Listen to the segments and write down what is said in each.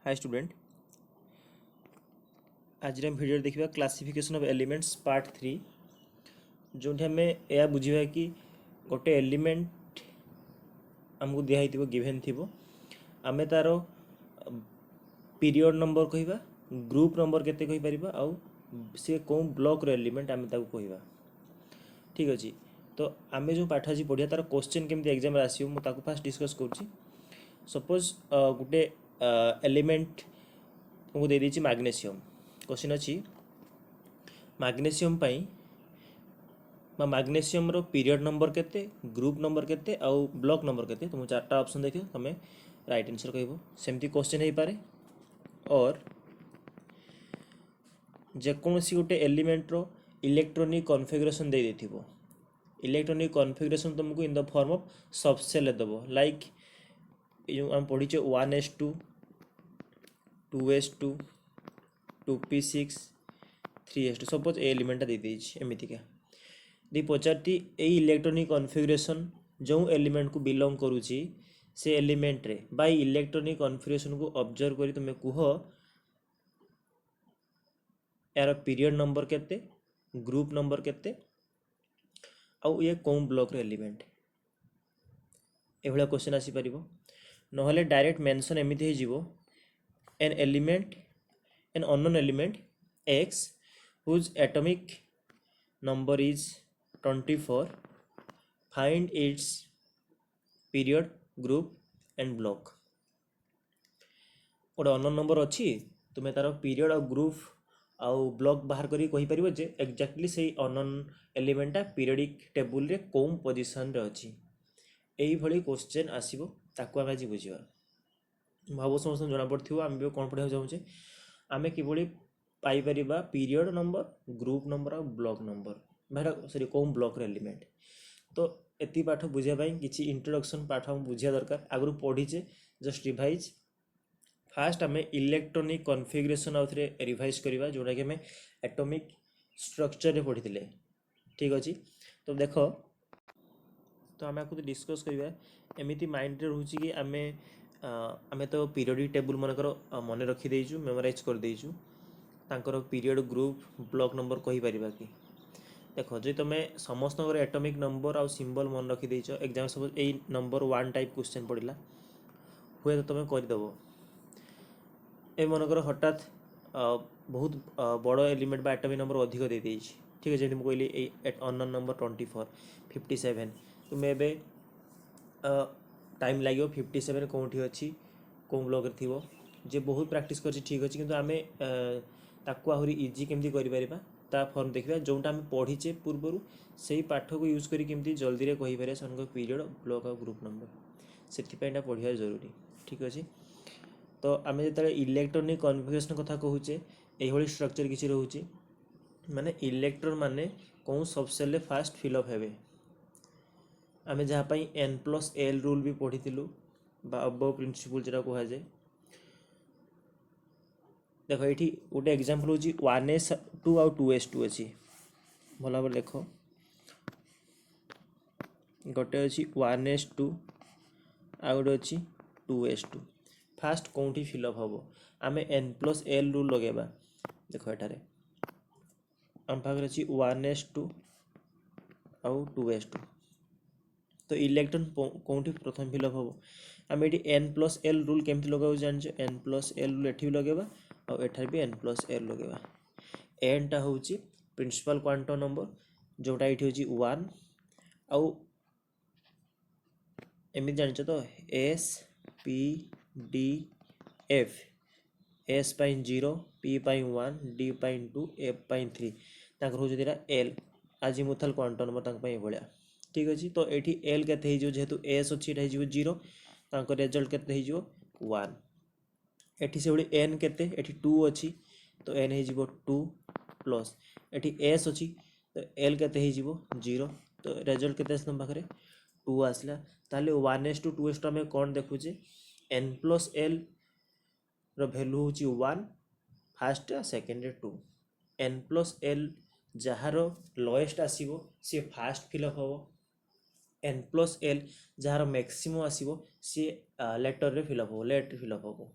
Hi student. आज हम video देखिए क्लासिफिकेशन ऑफ एलिमेंट्स पार्ट 3 जो आम यह बुझा कि गोटे एलिमेंट आमको दिखाई गिभेन थी आम तार पीरियड नंबर कहवा ग्रुप नंबर केते कहि परिबा आउ सी कौ ब्लॉक रो एलिमेंट आम ताको कहवा। ठीक अच्छे तो आम जो पाठ आज पढ़िया तार क्वेश्चन केमती एग्जाम आसो मुझे फास्ट डिस्कस कर सपोज गोटे एलिमेंट तुमको दे देछि मैग्नीशियम। क्वेश्चन अच्छी मैग्नीशियम मैग्नीशियम रो पीरियड नंबर केते ग्रुप नंबर केते आउ ब्लॉक नंबर केते तुम चार्टा ऑप्शन देखियो तुम राइट आंसर कहबो। सेमती क्वेश्चन हो पारे और जेकोसी गोटे एलिमेंट रो इलेक्ट्रॉनिक कॉन्फ़िगरेशन दे देथिबो। इलेक्ट्रॉनिक कॉन्फ़िगरेशन तुमको in the form of subshell देबो लाइक जो हम पढ़ी 1s2 2s2 2p6 3s2 suppose ए एलिमेंटा दे देछि एमितिका दी पचारती ए इलेक्ट्रॉनिक कॉन्फ़िगरेशन जो एलिमेंट को बिलोंग करूची से एलिमेंट रे बाय इलेक्ट्रॉनिक कॉन्फ़िगरेशन को ऑब्जर्व करी तुमे कुह यार पीरियड नंबर केते ग्रुप नंबर केते आउ ये कौन ब्लॉक रे एलिमेंट एभला क्वेश्चन आसी परिबो। नहले डायरेक्ट मेंशन एमिति हे जिवो an element N unknown element x whose atomic number is 24 find its period group and block। गोटे अननोन नंबर अच्छी तुम्हें तार पीरियड और ग्रुप आउ ब्लॉक बाहर करी कहि परिबो जे एक्जाक्टली से अननोन एलिमेंटा पीरियडिक टेबुल रे कोन पोजीशन रे अछि। एई भली क्वेश्चन आसीबो ताको आमे आज बुझिबा। भाव समस्त जना पड़थिबो आमे भी कोन पढ़ा जाउछे आमे किबोली पाई परिबा पीरियड नंबर ग्रुप नंबर और ब्लॉक नंबर भाड़ा सॉरी कोन ब्लॉक रे एलिमेंट। तो एति पाठ बुझिया पई किछि इंट्रोडक्शन पाठ हम बुझिया दरकार आगु पढ़ीचे जस्ट रिवाइज। फास्ट आम इलेक्ट्रॉनिक कॉन्फ़िगरेशन आउ थे रिवाइज करवा जोटा कि आम एटॉमिक स्ट्रक्चर रे पढ़ी थे। ठीक अच्छे तो देख तो आम आपको डिस्कस करवा एमती माइंड रे रोचे कि आम तो पीरियडिक टेबुल मनकर मन रखीदेचु मेमोराइज करदेचु तांकर पीरियड ग्रुप ब्लॉक नंबर कहि परिबा कि देख जो तुम समस्त एटॉमिक नंबर आउ सिंबल मन रखीदेच एग्जाम सपोज ए नंबर 1 टाइप क्वेश्चन पड़ला हुए तो तुम करदेव ए मनकर हठात बहुत बड़ एलिमेंट बा एटॉमिक नंबर अधिक दे देछि। ठीक है जैसे मुझे कहली ए अननोन नंबर 24 57 तुम्हें एबे टाइम लगे 57 कौटी अच्छी कौ ब्लॉक रे थिबो जे बहुत प्रैक्टिस कर ठीक अच्छे किंतु आमे ताकू आहुरी इजी केमती करि परिबा ता फॉर्म देखिबा जोटा आमे पढ़ीचे पूर्वरु सेही पाठ को यूज करी केमती जल्दी रे कहि परिबा सनक पीरियड ब्लॉक और ग्रुप नंबर सेति पयटा पढ़िया जरूरी। ठीक अच्छे तो आम जो इलेक्ट्रॉनिक कॉन्फ़िगरेशन कथा कहूचे यही स्ट्रक्चर किसी रोचे माने इलेक्ट्रॉन माने कौन सबसेल फास्ट फिलअप हेबे आम जहाँपाई n+l रूल भी पढ़ी अबव प्रिंसिपल जो कह जाए। देख ये गोटे एग्जांपल होची 1s2 आउ 2s2 अच्छी भल भाव देख गोटे अच्छी 1s2 आ गोटे अच्छी 2s2 फास्ट कौटी फिलअप हम आम n+l रूल लगेबा देख एठारे आम पाखे अच्छी 1s2 आउ 2s2 तो इलेक्ट्रॉन कौटी प्रथम फिलअप हम आम ये n+l रूल केमती लगे जान n+l रूल एठी लगेबा और एठार भी n+l लगेबा। n टा होची प्रिंसिपल क्वांटम नंबर जोटा ये होची 1 आउ एमती जान तो s p d f s pine 0 p pine 1 d pine 2 f pine 3 ताकर हो जदिरा l आजिमुथल क्वांटम नंबर तांक पाइन भलिया। ठीक अछि तो एठी l केते हे जो जेहेतु s अछि एटा हे 0 तांकर रिजल्ट केते हे जो 1 एठी से बडी n केते एठी 2 अछि तो n हे जिवो 2 प्लस एठी s अछि तो l केते हे जिवो 0 तो रिजल्ट केते आसम पाखरे 2 आसला ताले 1s2 2s2 में कोन देखुचे n+l रो वैल्यू होची 1 फास्ट सेकेंड 2 n+l जहार लोएस्ट आसीबो सी फास्ट फिलअप हो n+l जहार मैक्सिमम आसीबो सी लेटर रे फिलअप हो लेट फिलअप हो।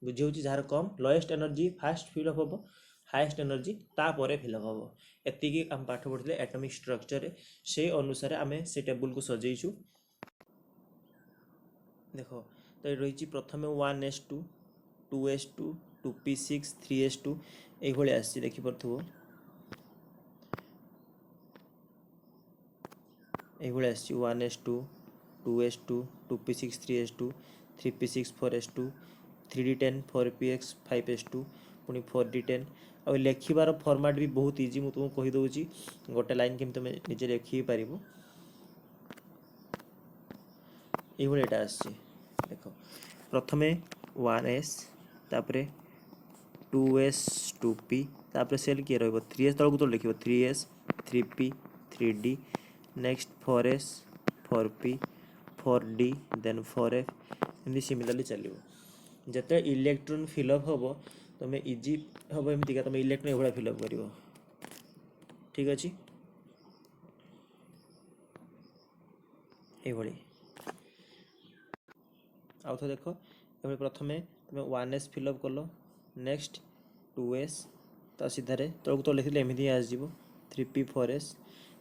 बुझी होची जार कम लोएस्ट एनर्जी फास्ट फिलअप हम हाईएस्ट एनर्जी तापर फिलअप हम एतिकी आम पाठ पढ़ते एटॉमिक स्ट्रक्चर से अनुसार आम से टेबुल को सजेइछु देख तो ये रही प्रथम 1s2 2s2 2p6 3s2 ये आसी देखिपु ये आसी 1s2 2s2 2p6 3s2 3p6 4s2 3d10 4px 5s2 पुणी 4d10 आ लिखार फॉर्मेट भी बहुत इजी मुझे तुमको कहीदे गोटे लाइन केमी तुम निजे लिखी पार ये देख प्रथम 1s तापर 2s 2p तापर सेल किए रहा 3s तक तो लिख 3s 3p 3d next 4s 4p 4d then 4f एमती सिमिलरली चलो जिते इलेक्ट्रॉन फिलअप हम तुम इजी हम एमती तुम इलेक्ट्रॉन ये फिलअप कर ठीक अच्छे ये आउ तो देख ये प्रथम तुम 1s फिलअप कल नेक्स्ट 2s तो सीधार तौक तो लिखी एमती आसो 3p 4s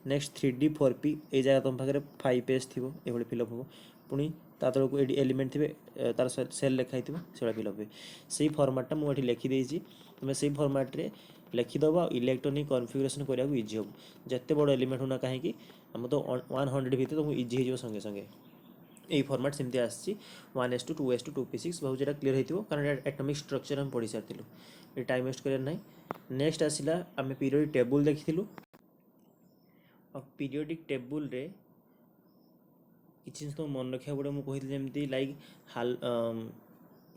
next 3d 4p ये जगह तुम पाखे 5s थी ये फिलअप हम पुणी ता तौक ये एलिमेंट थे तार सेल लिखाई से फिलअप हुए से फर्माटा मुझे लिखिदे तुम से फर्माट्रे लिखिदेव इलेक्ट्रोनिक कन्फिगरेशन करने को इजी हम जिते बड़ एलिमेंट होना कहीं आम तो 100 भितर तुमको इजी हो संगे संगे यही फर्माट सेमती आसी 1s2 2s2 2p6 बहुत जो क्लीयर होती कारण एटॉमिक स्ट्रक्चर हम पढ़ी सारी ये टाइम वेस्ट करार ना नेक्स्ट आसला आम पीरियोडिक टेबुल देखी पीरियोडिक टेबुल रे किसी जिन तुम मन रखा पड़े मुझे जमी लाइक हाल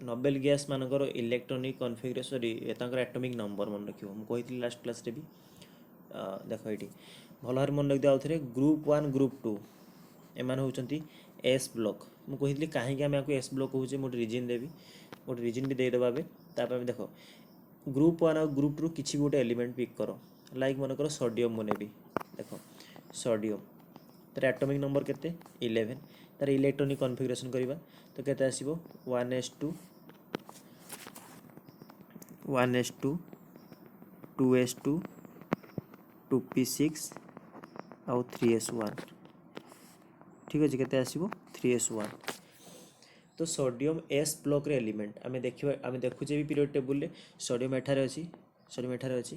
नोबेल गैस मानकर इलेक्ट्रोनिक कन्फिगरेशन एटॉमिक नंबर मन रख मुझे लास्ट क्लास रे भी देख ये भल भाव मन रखिए आउ थे ग्रुप 1 ग्रुप 2 एम होती एस ब्लॉक मुझे कहीं आम आपको एस ब्लॉक कहे गोटे रिजन देवी गोटे रिजन भी देदेव ए देख ग्रुप 1 और ग्रुप 2 किसी भी गोटे एलिमेंट पिक कर लाइक मन कर सोडियम मुने भी देख सोडियम तार एटॉमिक नंबर केते 11 तार इलेक्ट्रॉनिक कन्फिगरेशन करवा तो केते आसीबो 1s2 1s2 2s2 2p6 आउ 3s1 ठीक अच्छे केते आसीबो 3s1 तो सोडियम एस ब्लॉक रे एलिमेंट आम देखा आम देखुचे भी पीरियड टेबुल रे सोडियम एठारे अच्छी सोडियम एठारे अच्छी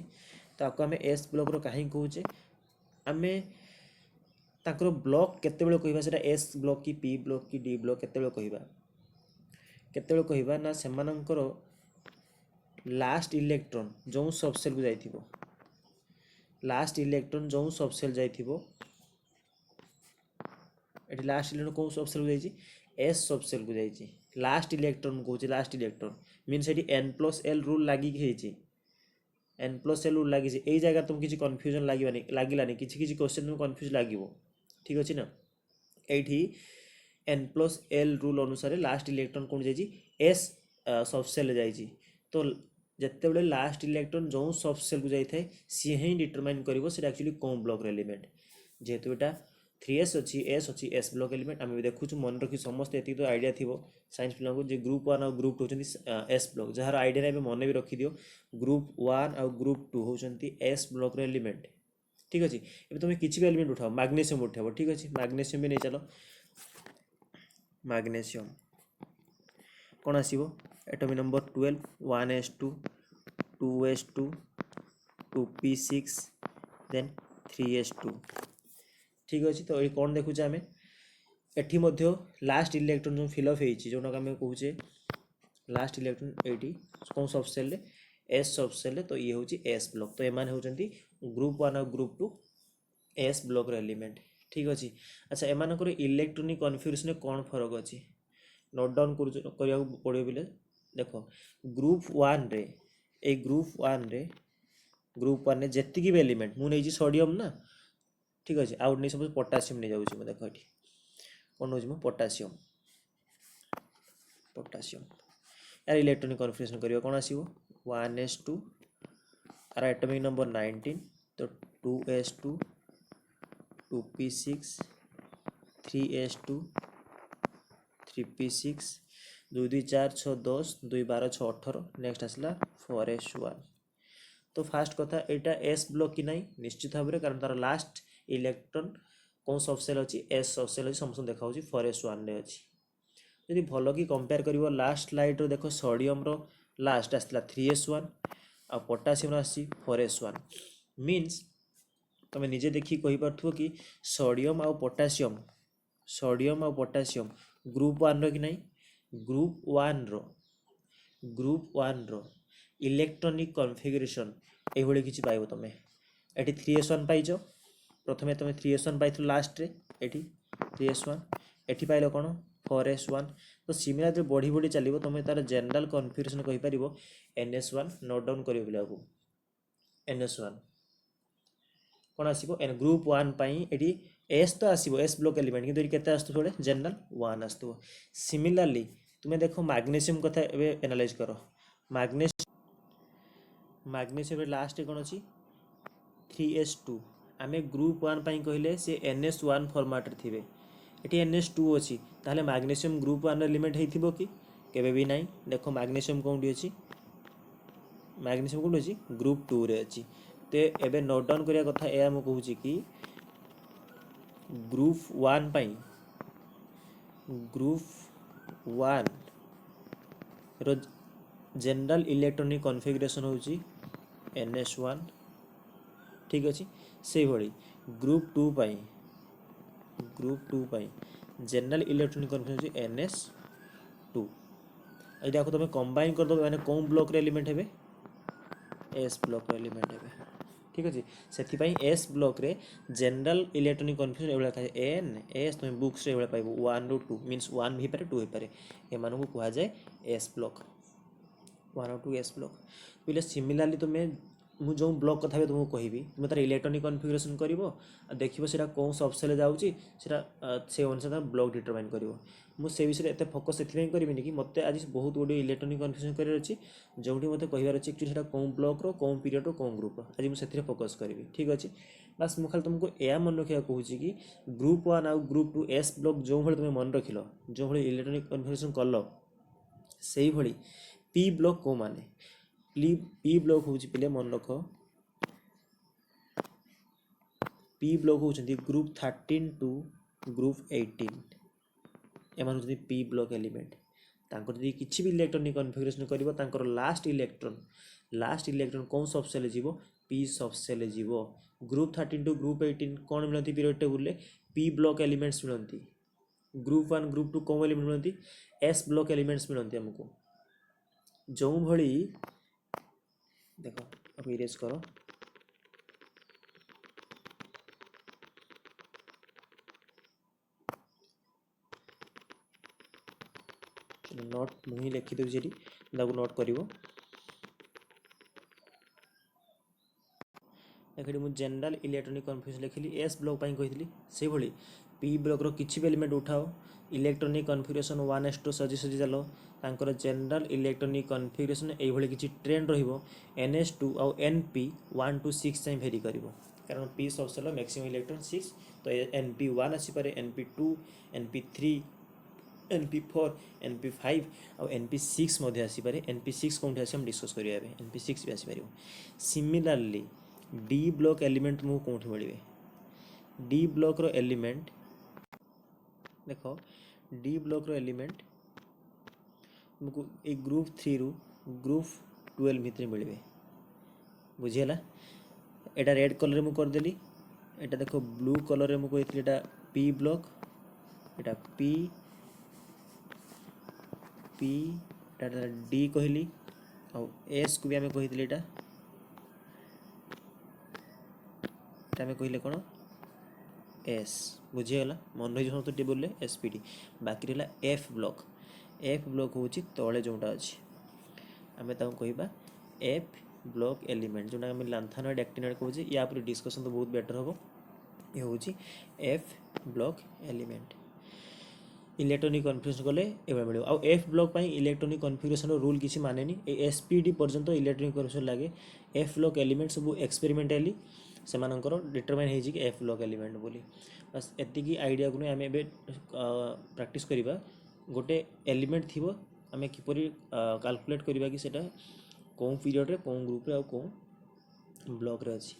तो आपको आम एस ब्लॉक रो कहीं कहूचे आम ताकर ब्लॉक केतेबेले कहबा सेटा एस ब्लॉक की पी ब्लॉक की डी ब्लॉक केतेबेले कहबा ना सेमानंकर लास्ट इलेक्ट्रॉन जो सबसेल को जाइथिबो लास्ट इलेक्ट्रॉन जो सबसेल जाइथिबो एटी लास्ट इलेक्ट्रॉन कौन सबसेल को जाइछि एस सबसेल को जाइछि लास्ट इलेक्ट्रॉन कहूछि लास्ट इलेक्ट्रॉन मीन्स एटी n+l रूल लागि हेछि n+l रूल लागि एई जगह तुम किछि कंफ्यूजन लागिलानी किछि क्वेश्चन में कंफ्यूज लागिवो ठीक अछि ना एठी n+l रूल अनुसार लास्ट इलेक्ट्रॉन कौन जाइछि एस सबसेल जाइछि तो जिते बड़े लास्ट इलेक्ट्रॉन जो सबसेल को जाए सी ही डिटरमाइन करिवो सेटा एक्चुअली कौन ब्लॉक एलिमेंट जेहेतु एटा 3s अच्छी एस ब्लॉक एलिमेंट आम देखुचु मन रखी समस्त ये तो आइडिया थी साइंस पिला ग्रुप 1 और ग्रुप 2 होती एस ब्लॉक जार आइडिया भी मन भी रखिदियो ग्रुप 1 और ग्रुप 2 होती एस ब्लॉक एलिमेंट ठीक अच्छे ये तुम किसी भी एलिमेंट उठाओ मैग्नेशियम उठाओ ठीक अच्छे मैग्नेशियम भी नहीं चलो मैग्नेशियम कौन आसो atomic number 12 1s2 2s2 2p6 then 3s2 ठीक अच्छे तो ये कौन देखुचे आम एटी लास्ट इलेक्ट्रॉन जो फिलअप होती जो आम कहे लास्ट इलेक्ट्रॉन ये कौन सबसेल एस सबसेल तो ये हूँ एस ब्लॉक तो एम होती ग्रुप 1 और ग्रुप 2 एस ब्लॉक एलिमेंट ठीक अच्छे अच्छा एम इलेक्ट्रोनिक कन्फिगरेशन कौन फरक अच्छी नोट डाउन करने पड़े बोले देख ग्रुप 1 रे ए ग्रुप 1 रे जेतिकी भी एलिमेंट मुझे सोडियम ना ठीक अच्छे आउ नहीं सब पोटासियम नहीं जाऊँ देख ये कौन हो पोटासियम यार इलेक्ट्रोनिक कन्फिगरेशन करियो कौन आसीबो 1s2 आर एटॉमिक नंबर 19 तो 2s2 2p6 3s2 3p6 2 2 4 6 10 2 12 6 18 next आसला 4s1। तो फास्ट कथा एटा एस ब्लॉक कि नहीं निश्चित भाव में कारण तार लास्ट इलेक्ट्रॉन कौन सब सेल अच्छी एस सब सेल अच्छी समस्त देखा 4s1 रे अच्छी। यदि भल कि कंपेयर कर लास्ट स्लाइड रो देख सोडियम रो लास्ट आसला 3s1 आ पोटासियम आसी 4s1 मीन्स तुम निजे देखिए कहीपरथो कि सोडियम आ पोटासियम ग्रुप 1 रो कि नहीं ग्रुप 1 रो इलेक्ट्रॉनिक कॉन्फ़िगरेशन ये किसी पाइब तुम ये 3s1 पाइज प्रथम तुम 3s1 पाई लास्ट रे ये 3s1 ये पाइल कौन 4s1। तो सिमिलर बढ़ी बढ़ी चलो तुम तार जनरल कन्फिगरेशन कहीपर ns1 नोट डाउन कर ns1 कौन आसो ग्रुप 1 ये एस तो आसो एस ब्लॉक एलिमेंट कि केते आसो थोड़े जनरल 1 आसो। सिमिलरली तुम देख मैग्नेशियम कथा एनालाइज कर मैग्नेशियम लास्ट कौन अच्छी 3s2 आम ग्रुप 1 कहले सी ns1 फॉर्मेट रे थे ये ns2 अच्छी ताहले मैग्नेशियम ग्रुप 1 एलिमेंट हो कि केबे भी नहीं। देखो मैग्नेशियम कौन अच्छी मैग्नेशियम कौन अच्छी ग्रुप 2 रे अच्छी। तो एबे नोट डाउन करिया कथा ए हम कहूँ कि ग्रुप 1 रो जनरल इलेक्ट्रॉनिक कॉन्फ़िगरेशन होची ns1 ठीक अच्छे से भली group 2 general electronic configuration ns2। यदि आपको तुम कंबाइन कर दो मैंने कौन ब्लॉक रे एलिमेंट हेबे एस ब्लॉक रे एलिमेंट हेबे ठीक अच्छे से एस ब्लॉक रे जनरल इलेक्ट्रॉनिक कॉन्फ़िगरेशन ये था एन एस तुम बुक्स रे पाइब 1 रू 2 मीन्स 1 भी पारे 2 हो पारे एमान को कह जाए एस ब्लॉक 1 और 2 एस ब्लॉक। बोले सिमिलरली तुम्हें मुझे जो ब्लॉक कथा भी तुमको कहबी तुम तार इलेक्ट्रॉनिक कॉन्फ़िगरेशन कर देखो सीटा कौन सबसेल जाऊँगी से अनुसार ब्लॉक डिटरमाइन कर मुझे विषय एत फोकस से करी कि मत आज बहुत गुड इलेक्ट्रॉनिक कॉन्फ़िगरेशन करार अच्छी जो मत कहार अच्छी एक्चुअली कौन ब्लॉक रो कौन पीरियड रो कौन ग्रुप आज मुझे फोकस करी ठीक अच्छे। बास मुझे खाली तुमको यह मन रखा कहूँ कि ग्रुप 1 आउ ग्रुप 2 एस ब्लॉक जो भाई तुम मन रखिल जो भाई इलेक्ट्रॉनिक कॉन्फ़िगरेशन कल से भाई पी ब्लॉक कौ माने पी ब्लॉक हूँ पे मन रख पी ब्लॉक होती ग्रुप 13 टू ग्रुप 18 एम हूँ पी ब्लॉक एलिमेंट जदि किसी भी इलेक्ट्रॉनिक कॉन्फ़िगरेशन कर लास्ट इलेक्ट्रॉन कौन सब सेल जीव पी सब सेल जीव ग्रुप 13 टू ग्रुप 18 कौन मिलती period table P block elements मिलती ग्रुप 1 ग्रुप 2 कौन एलिमेंट मिलती एस ब्लॉक एलिमेंट्स मिलती आमको जो भली देख अब इरेज करो नोट मुझे लिखिदेवी जी नोट कर देखिए मुझे जनरल इलेक्ट्रॉनिक कॉन्फ़िगरेशन लिखिली एस ब्लॉक कही से भाई पी ब्लॉक रो किसी भी एलिमेंट उठाओ इलेक्ट्रॉनिक कॉन्फ़िगरेशन 1s2 सजी सजी चलो तांकर जनरल इलेक्ट्रॉनिक कॉन्फ़िगरेशन ये किसी ट्रेंड रहिबो ns2 आउ np 1 to 6 जाए भेरी करिवो कारण p सब सेल मैक्सिमम इलेक्ट्रॉन 6 तो np1 आसी पारे np2 np3 np4 np5 और np6 मध्य आसी पारे np6 कौन आसी हम डिस्कस करिया np6 भी आसी पारिबो। सिमिलरली डी ब्लॉक एलिमेंट तुमको कौन मिले डी ब्लॉक रो एलिमेंट देख डी ब्लॉक रो एलिमेंट तुमको एक ग्रुप 3 रु ग्रुप 12 भितर मिले बुझीगला एटा रेड कलर में करदेली एटा देख ब्लू कलर में कही एटा पी ब्लॉक एटा पी पी डी कहली और एस को भी आम कही एटा आम कहले कौन एस बुझीगला मन रही समस्त टेबुल एसपीडी बाकी रहा एफ ब्लॉक हूँ तले जोटा अच्छी आम कह एफ ब्लॉक एलिमेंट जोटा आम लांथानॉइड एक्टिनॉइड कहूँ या पर डिस्कसन तो बहुत बेटर हम ये हूँ F block element electronic configuration कले ये मिले आउ F block electronic configuration rule किसी माने एसपीडी पर्यंत इलेक्ट्रॉनिक कॉन्फ़िगरेशन लगे एफ ब्लॉक एलिमेंट सब एक्सपेरिमेंटाली से डिटरमाइन हो एफ ब्लॉक एलिमेंट बोली बस एतिकी आइडिया को आम ए प्रैक्टिस करवा गोटे एलिमेंट थी आम किपर कैलकुलेट करवा कि सेटा कौन पीरियड रे कौन ग्रुप रे कौन ब्लॉक रे अच्छी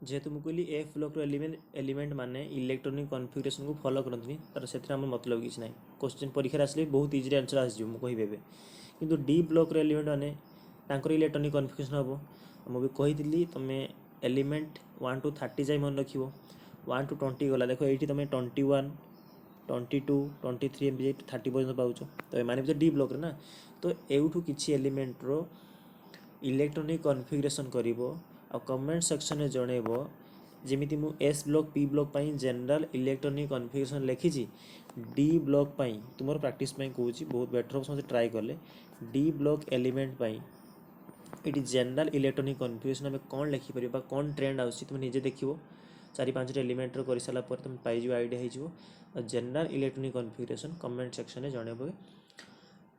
जेहेतु मुझे कहली एफ ब्लॉक एलिमेंट माने इलेक्ट्रोनिक कॉन्फ़िगरेशन को फॉलो करते तर से मतलब किसी ना क्वेश्चन परीक्षा आसले बहुत इजी आंसर आसो मुझे कहबे किंतु डी ब्लॉक एलिमेंट माने तांकर इलेक्ट्रोनिक कॉन्फ़िगरेशन हम मुझे कही तुम एलिमेंट 1 to 30 जाए मन रख 1 to 20 गला देख ये तुम 21 22 23 एम 30 पर्यटन पाच तो ये माने डी ब्लॉक ना तो एठू किसी एलिमेंट रो इलेक्ट्रोनिक कॉन्फ़िगरेशन करिवो आ कमेंट सेक्शन में जनइबो जेमिति मु एस ब्लॉक पी ब्लॉक पाई जनरल इलेक्ट्रोनिक कॉन्फ़िगरेशन लिखी डी ब्लॉक पाई तुमर प्रैक्टिस पाई कहूँ बहुत बेटर हो समझे ट्राई कले डी ब्लॉक एलिमेंट पाई ये जनरल इलेक्ट्रोनिक कॉन्फ़िगरेशन आम कौन लिखिपर कौन ट्रेंड आस तुम निजे देख 4-5 एलिमेंट कर सारा तुम पाइज आइडिया हो general electronic configuration comment section में जनइबे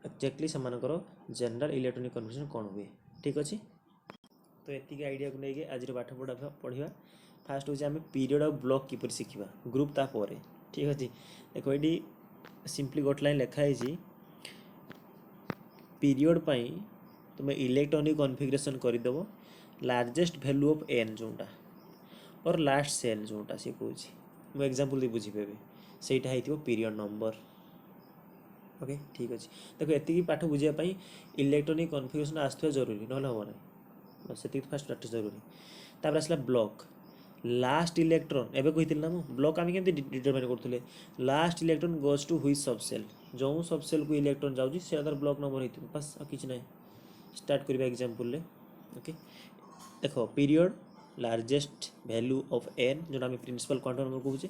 एक्जाक्टली से जनरल इलेक्ट्रोनिक कॉन्फ़िगरेशन कौन हुए ठीक अच्छे तो ये आइडिया को लेकिन आज पाठ पढ़ा फास्ट हूँ आम period of block keeper Shikha group तापर ठीक अच्छे देखो ये सिंपली गोटे लाइन लिखाई पीरियड पाई तुम इलेक्ट्रोनिक कॉन्फ़िगरेशन करदेव लार्जेस्ट वैल्यू ऑफ एन जोटा और लास्ट सेल जोटा सी कौन मुझे एग्जांपल दी बुझीपे सहीटा हो पीरियड नंबर ओके ठीक अच्छे देखो ये पाठ बुझापी इलेक्ट्रोनिक कॉन्फ़िगरेशन आसवा जरूरी ना हम ना से फास्ट प्रैक्टिस जरूरी तापर आसला ब्लॉक लास्ट इलेक्ट्रॉन एवं कही ना ब्लॉक आम के डिटरमाइन करते लास्ट इलेक्ट्रॉन गोज टू हुई सबसेल जो सबसेल को इलेक्ट्रॉन जाऊँगी से तार ब्लॉक नंबर होती बस आ कि ना स्टार्ट करवा एग्जांपल ओके देखो period largest value of n जो आम प्रिंसिपल क्वांटम नंबर कहूचे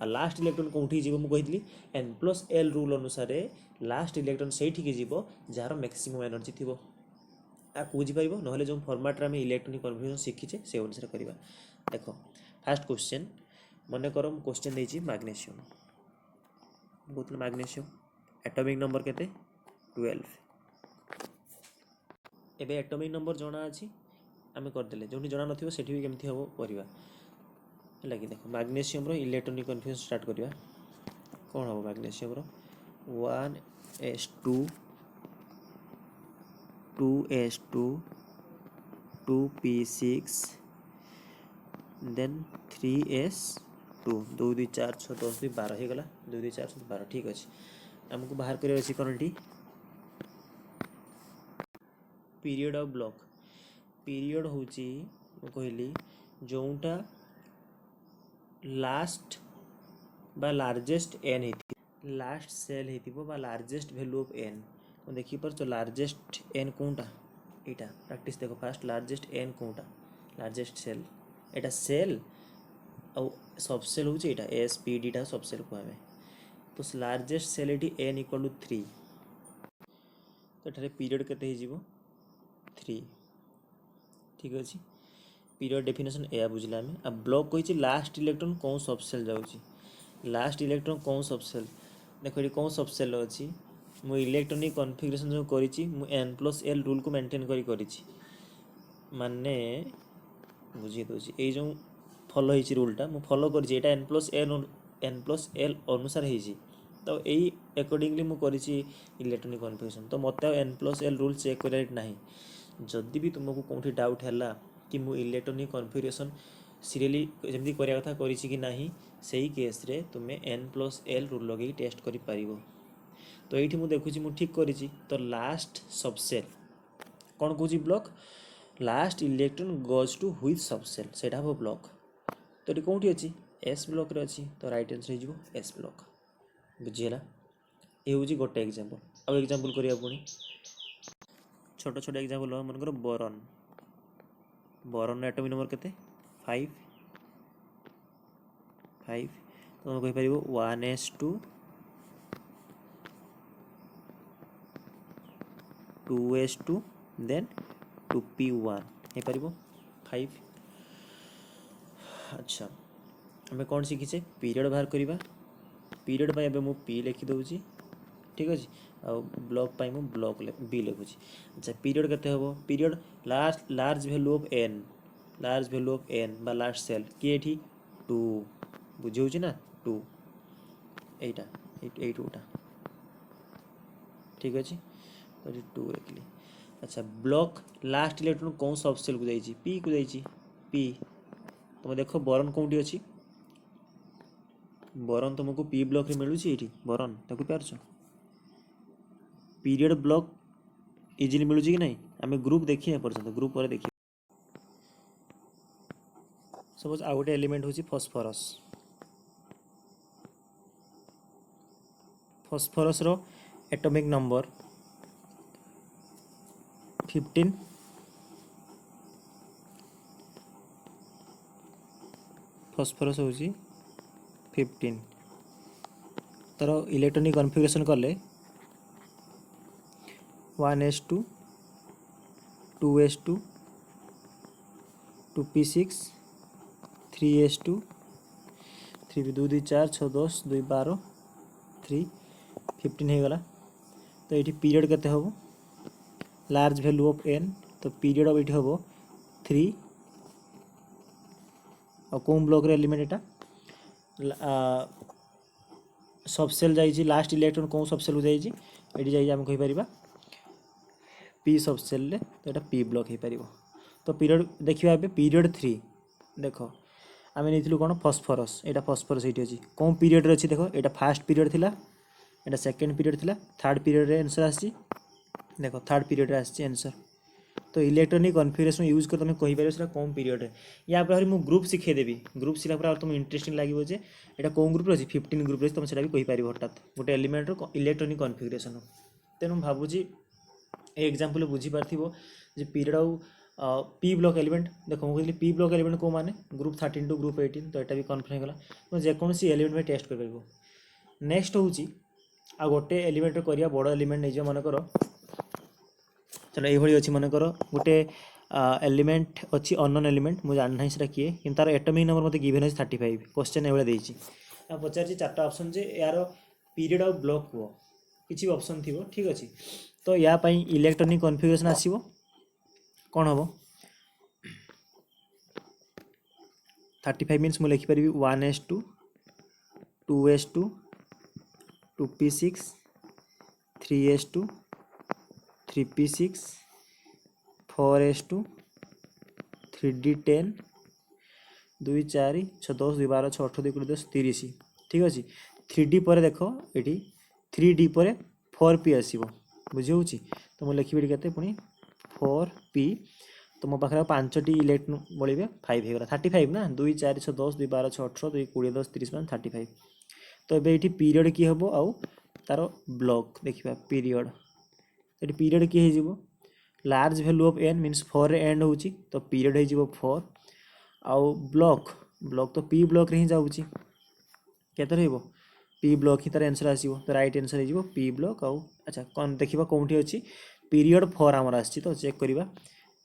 आ लास्ट इलेक्ट्रॉन कौटी जी मुझे कही एन प्लस एल रूल अनुसार लास्ट इलेक्ट्रॉन से जीव जार मैक्सिमम एनर्जी थी आ बुझीपार ना जो फर्माट आम इलेक्ट्रोनिक कॉन्फ़िगरेशन शिखीचे से अनुसार करवा देख फास्ट क्वेश्चन मन कर क्वेश्चन देती मैग्नेशियम बहुत मैग्नेशियम एटॉमिक नंबर के 12 एबे एटॉमिक नंबर जना अच्छी आम करदे जो जना ना से भी केमती हम करवा है कि देख मैग्नेशियम इलेक्ट्रोनिक कॉन्फ़िगरेशन स्टार्ट करवा कौन हम magnesium 1s2 2s2 2p6 then 3s2 2 2 4 6 10 2 12 हो गला 2 2 4 6 12 ठीक अच्छे आमको बाहर कर कौन पीरियड ऑफ ब्लॉक पीरियड हूँ कहली जोटा लास्ट बा लार्जेस्ट एन है लास्ट सेल है लार्जेस्ट वैल्यू ऑफ एन देखिए लार्जेस्ट एन कौनटा यहाँ प्रैक्टिस देखो फास्ट लार्जेस्ट एन कौनटा लार्जेस्ट सेल एटा सेल आउ सबसेल हूँ यहाँ एस पी डी टा सबसेल कहे तो लार्जेस्ट सेल ये एन इक्वल टू 3 तो ये पीरियड के 3 ठीक अच्छे पीरियड डेफिनेशन या बुझला आम आ ब्लॉक कही लास्ट इलेक्ट्रॉन कौन सबसेल जाऊँगी लास्ट इलेक्ट्रॉन कौन सबसेल देखो ये कौन सबसेल अच्छी मु इलेक्ट्रोनिक कॉन्फ़िगरेशन जो करी एन प्लस एल रूल को मेंटेन करी माने बुझे दूसरी ये जो फॉलो हो रूलटा मु फॉलो कर एन प्लस एल अनुसार हो तो यही अकॉर्डिंगली मु करी इलेक्ट्रोनिक कॉन्फ़िगरेशन तो मत n plus l rule check कर ना जदि भी तुमको कौटी डाउट है कि मु इलेक्ट्रोनिक कॉन्फ़िगरेशन सीरियली जमी करवा कथा करी कि ना से केस रे तुम्हें एन प्लस एल रूल लगे टेस्ट कर पारिबो तो ये मुझे देखुची मु ठीक करी तो लास्ट सबसेल कौन कौन block last electron goes to हुई सबसेल से हम ब्लॉक तो ये कौटी अच्छी एस ब्लॉक रे अच्छी तो राइट आंसर हो एस ब्लॉक बुझीगला ये हूँ गोटे एग्जांपल आउ एग्जांपल करिया पुणी छोट छोट एग्जांपल मनकर बोरॉन बोरॉन एटॉमिक नंबर केते 5 तो कहि परिबो 1s2 2s2 देन 2p1 हे परिबो 5 अच्छा हमें कौन शिखीचे पीरियड बाहर करवा पीरियड पाई एबे मु पी लिखि दउची ठीक अच्छे आ ब्लॉक पाई मु ब्लॉक बी लिखुची अच्छा पीरियड केते हबो period large value of n बा लास्ट सेल किए 2 बुझे ना 2 एटा 8 उटा ठीक अच्छे तो ये 2 रखिली। अच्छा ब्लॉक लास्ट इलेक्ट्रॉन कौन सब सेल को जाइए पी को जाइए पी तुम देख बोरन कौटी अच्छी बोरन तुमको पी ब्लॉक रे मिलूँ ये बोरन देखि पारछ पीरियड ब्लॉक इजिली मिलूँ कि नहीं आम ग्रुप देखिए पर्यटन ग्रुप पर देखिए सपोज आउ गोटे एलिमेंट हूँ फॉस्फोरस फॉस्फोरस रो एटॉमिक नंबर 15 फॉस्फोरस हूँ 15 तार इलेक्ट्रॉनिक कॉन्फ़िगरेशन कले 1s2 2s2 2p6 3s2 3 2 2 4 6 10 2 12 3 15 हो गला तो ये पीरियड केते हम लार्ज वैल्यू ऑफ n तो पीरियड ऑफ ये हम 3 और कौन ब्लॉक रे एलिमेंट एटा सबसेल जाइए लास्ट इलेक्ट्रॉन कौन सबसेल को जाइए ये जाइए आम कही परिबा पी सबसेल रे तो ये पी ब्लॉक हो पार तो पीरियड देखिए ए पीरियड 3 देख आम नहीं कौन फॉस्फोरस यहाँ फॉस्फोरस ये अच्छी कौन पीरियड अच्छी देख यहाँ फास्ट पीरियड थिला यहाँ सेकेंड पीरियड थिला थर्ड पीरियड रे आंसर आसी देख थर्ड पीरियड रे आसी आंसर तो इलेक्ट्रॉनिक कॉन्फ़िगरेशन यूज कर तुम कहीपर कौन पीरियड है या मुझे ग्रुप शिखेदेवी ग्रुप शिखला तुम इंटरेस्टिंग लगे जे यहाँ कौन ग्रुप अच्छी 15 ग्रुप तुम से भी कहीपर हठात गोटे एलिमेंट इलेक्ट्रॉनिक कॉन्फ़िगरेशन तेणु भावुँ एग्जांपल बुझीपार जे पीरियड आउ पी ब्लॉक एलिमेंट देख मुझे पी ब्लॉक एलिमेंट कौ माने ग्रुप 13 टू ग्रुप 18 तो यहाँ भी कन्फर्म होगा तो जेकोसी एलिमेंट में टेस्ट कर नेक्स्ट हूँ आ गोटे एलिमेंट करिया बड़ एलिमेंट नहीं मनकर चलो ये अच्छी मनकर गोटे एलिमेंट अच्छी अननोन एलिमेंट मुझे जानना से किए कि तार एटॉमिक नंबर मत गिवन अच्छे 35 क्वेश्चन ये पचार 4टा ऑप्शन जे यार पीरियड ऑफ ब्लॉक हुआ किसी ऑप्शन थी ठीक अच्छे तो या इलेक्ट्रॉनिक कॉन्फ़िगरेशन आसीबो कौन हम 35 मीन्स मुझे लिखिपारि 1s2 2s2 2p6 3s2 3p6 4s2 3d10 2 4 6 10 2 12 6 8 2 20 30 ठीक अच्छे 3d पर देख ये 3d पर 4p आसो बुझी तो मुझे लिखी के पुणी 4p तो मो पाखे 5टी इलेक्ट्रॉन बड़े 5 होगा 35 ना 2 4 6 10 2 12 6 18 2 20 10 30 35 तो ये पीरियड किए हम आउ तार ब्लॉक देखा पीरियड ये पीरियड किए हो large value of n means 4 रे एंड होची तो पीरियड हो 4 आउ ब्लॉक ब्लॉक तो पी ब्लॉक रे ही जाऊँगी केते रहइबो पी ब्लॉक ही तार आंसर आसीबो तो राइट आंसर हो पी ब्लॉक आउ अच्छा कौन देखा कौटी अच्छी पीरियड 4 आमर आसी तो चेक करवा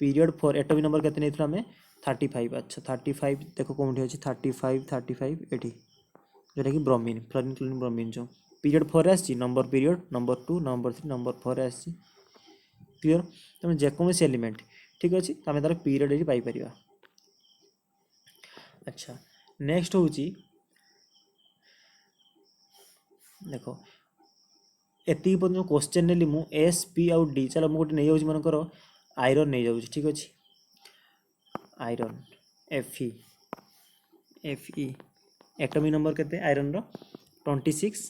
पीरियड 4 एटॉमिक नंबर केते नहीं आम 35 अच्छा 35 देख कौटी अच्छी 35 ये जोटा कि ब्रोमीन फ्लोरीन क्लोरीन ब्रोमीन जो पीरियड 4 आसी number period number 2 number 3 number 4 आसी क्लियर तुम जेकोसी एलिमेंट ठीक अच्छे तो आम तार पीरियड ये पाइपर अच्छा नेक्स्ट हूँ देख एति पर्यटन क्वेश्चन नेली मु एस पी आउ डी चलो मुझे गोटे नहीं जाऊँ मनकर आयरन नहीं जाऊँ ठीक अच्छे iron F E atomic number केते आयरन रो 26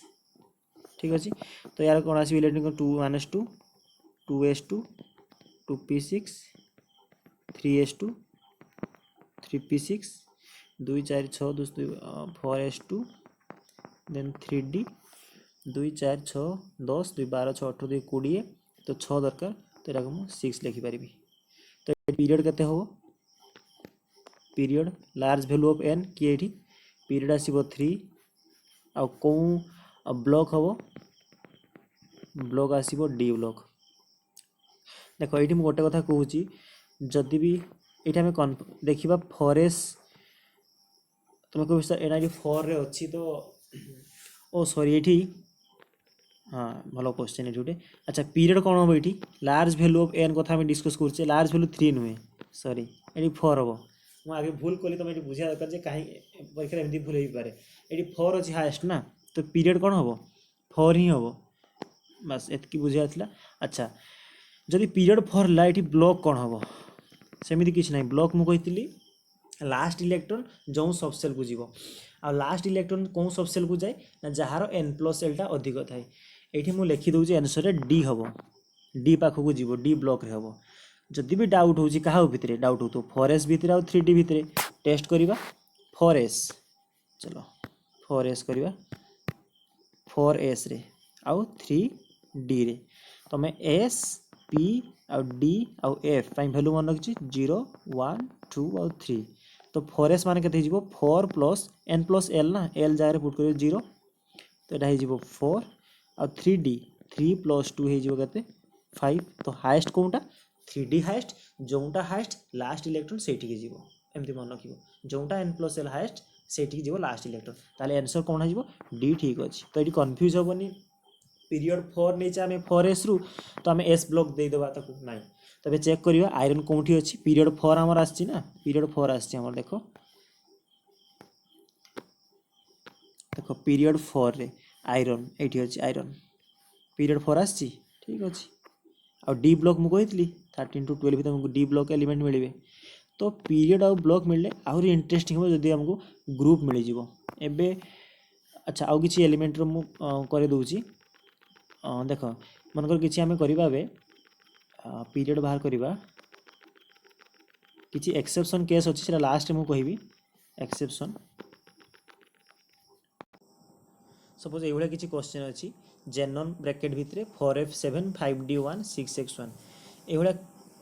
ठीक अच्छे तो यार कौन आस electronic 1s2 2s2 2p6 3s2 3p6 2 4 6 2 4s2 then 3d 2 4 6 10 2 12 6 18 2 20 तो 6 दरकार तो यहाँ मुझे 6 लिखिपारि तो पीरियड केते हो period large value of n किए पीरियड आसीबो 3 आ कौ ब्लॉक हम ब्लॉक आसीबो डी ब्लॉक देख ये गोटे कथा कहूँ जदि भी ये आम देखा 4s तुम कह एना 4 रे अच्छी तो ओ सॉरी ये हाँ भल क्वेश्चन ये गोटे अच्छा पीरियड कौन हम ये लार्ज वैल्यू ऑफ n कथा डिस्कस करें लार्ज वैल्यू 3 नुहे सॉरी ये 4 हम मुझे आगे भूल कली तुम ये बुझा दरकार कहीं परीक्षा एमती भूल हो पारे ये 4 अच्छी हाएस्ट ना तो पीरियड कौन हम 4 ही हम बस एतकी बुझिया थिला। अच्छा जदि पीरियड फॉर लाइट ब्लॉक कौन हम सेमती किसी ना ब्लॉक मुझे कही लास्ट इलेक्ट्रॉन जो सबसेल को जीव आ लास्ट इलेक्ट्रॉन कौन सबसेल को जाए ना जार एन प्लस एल टा अधिक थाए ये मुझे लिखिदे आंसर डी हम डी पाखक जीव डी ब्लॉक रे हम जदि भी डाउट हो क्या भितर डाउट हो 4S भितर आ 3D भितर टेस्ट करवा 4S चलो 4S करवा 4S रे आउ 3D रे तुम S P आउ D आउ F वैल्यू मन रखी 0 1 2 आउ 3 तो 4S मान के 4 प्लस N प्लस L ना L जगह पुट कर 0 तो यहाँ हो 4 आउ 3D 3 प्लस 2 हो 5 तो हाएस्ट कौनटा 3D हाएस्ट जोटा हाएस्ट लास्ट इलेक्ट्रॉन से एमती मन रख जोटा N प्लस L हाएस्ट से लास्ट इलेक्ट्रॉन ताले आंसर कौन हो डी ठीक अच्छे तो ये कन्फ्यूज हेनी पीरियड 4 नहीं आम 4S रु तो आम S ब्लॉक देदेबा ना तबे चेक करवा आयरन कौटी अच्छी पीरियड 4 आमर आना पीरियड 4 आमर देख देख पीरियड 4 रे आयरन ये अच्छी आयरन पीरियड 4 आसी ठीक अच्छे आ डी ब्लॉक मुझे कही 13 to 12 तुमको डी ब्लॉक एलिमेंट मिले तो पीरियड आउ ब्लॉक मिलले आहरी इंटरेस्टिंग हो जदि हमको ग्रुप मिल जाव एबे अच्छा आउ किसी एलिमेंट रो मु कर दूची देख मनकर किसी आम करवा पीरियड बाहर करवा किसी एक्सेप्शन केस अच्छी से लास्ट में कहि एक्सेप्शन सपोज ये किसी क्वेश्चन अच्छी जेनन ब्रैकेट भितर 4F7 5D1 6X1 ये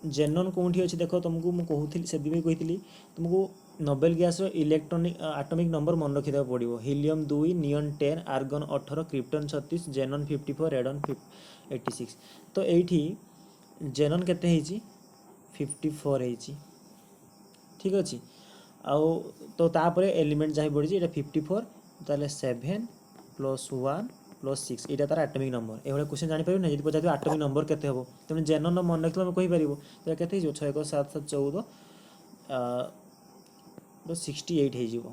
जेनन कौटी अच्छी देख तुमको मुझे कहूँ से कही तुमको noble gas electronic atomic number मन रखा पड़ो हीलियम 2 नियन 10 आर्गन 18 क्रिप्टन 36 जेनन 54 रेडन 86 तो ये जेनन केते 54 है ठीक अच्छे आउ तो तापर एलिमेंट जहाँ बढ़ी ये 54 ताले 7 प्लस 1 प्लस 6 यहाँ तार आटोमिक नंबर ये क्वेश्चन जापर ना जी पचार आटोमिक नंबर के हम तेनाली जेनन मन रखिए तुम कहीपर तो के 6 1 7 7 14 तो 68 हो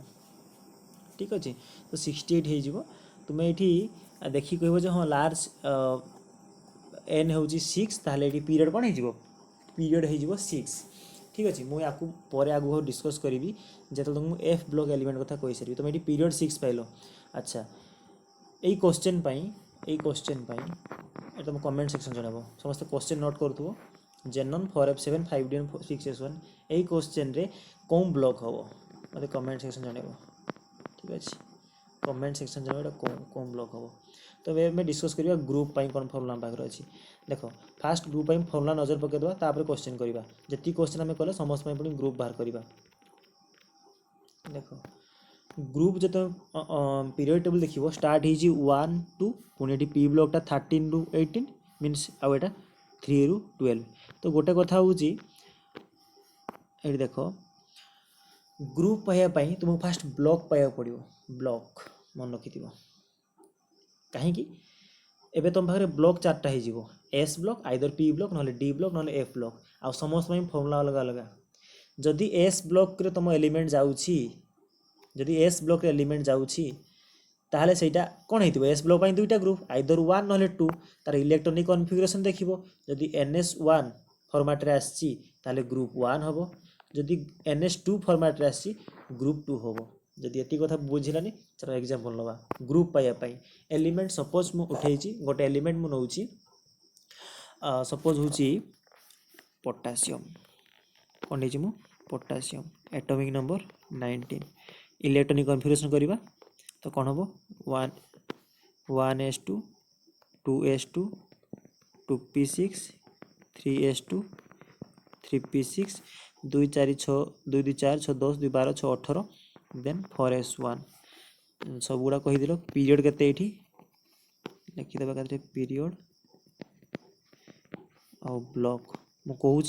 ठीक अच्छे तो 68 हो तुम ये देखिए कह हाँ लार्ज एन हूँ 6 ताले पीरियड कौन हो पीरियड हो 6 ठीक अच्छे मुझे आपको आगु डिस्कस करी जो तुमको एफ ब्लॉक एलिमेंट कथा कही सारी तुम ये पीरियड 6 पाइल अच्छा यही क्वेश्चन तुम कमेंट सेक्शन जन समस्त क्वेश्चन नोट करूँ जेनन 4F7 5D1 6X1 यही क्वेश्चन रे कौन ब्लॉक हम मतलब कमेंट सेक्शन जन ठीक अच्छे कमेंट सेक्शन जन कौन ब्लॉक हम तो मैं डिस्कस करवा ग्रुप कौन फर्मुला पाखे अच्छी देख फास्ट ग्रुप फर्मुला नजर पकईदेवा तापर क्वेश्चन करवा जी क्वेश्चन आम कले समस्त पुणी ग्रुप बाहर करवा देख ग्रुप जो पीरियड टेबल देख स्टार्ट हो 1 2 पुणी पी ब्लॉकटा 13 ରୁ 18 मीनस आउ एटा 3 ରୁ 12 तो गोटे कथा हूँ ये देख ग्रुप पाइबापी तुमको फास्ट ब्लॉक पाइबा पड़ो ब्लॉक मन रखि कहीं एबे तुम पाखे ब्लॉक 4टा हो S block either P block ना डी ब्लॉक ना एफ ब्लॉक आ समस्त फर्मुला अलग अलग जदि एस ब्लॉक रे तुम एलिमेंट जाऊँगी जदि एस ब्लॉक रे एलिमेंट जाऊँगी ताहले सेटा कौन हो एस ब्लॉक दुईटा ग्रुप आइदर 1 ना 2 तार इलेक्ट्रॉनिक कॉन्फ़िगरेशन देखिबो जदि NS1 फॉर्मेट रे आसी ताहले ग्रुप 1 हम जदि NS2 फॉर्मेट रे आसी ग्रुप 2 हम जदि ये कथा बुझिलानी चलो एग्जांपल नवा ग्रुप पाइबापी एलिमेंट सपोज मु उठेची गोटे एलिमेंट मु नौची सपोज हूँ पोटासियम कौन मु potassium atomic number 19 electronic configuration करवा तो कौन हम 1s2 2s2 2p6 3s2 3p6 2 4 6 2 2 4 6 10 2 12 6 18 then 4s1 सब गुड़ा कहीदेल पीरियड केते लिखिदेवा कहते पीरियड और ब्लॉक मु कहूँ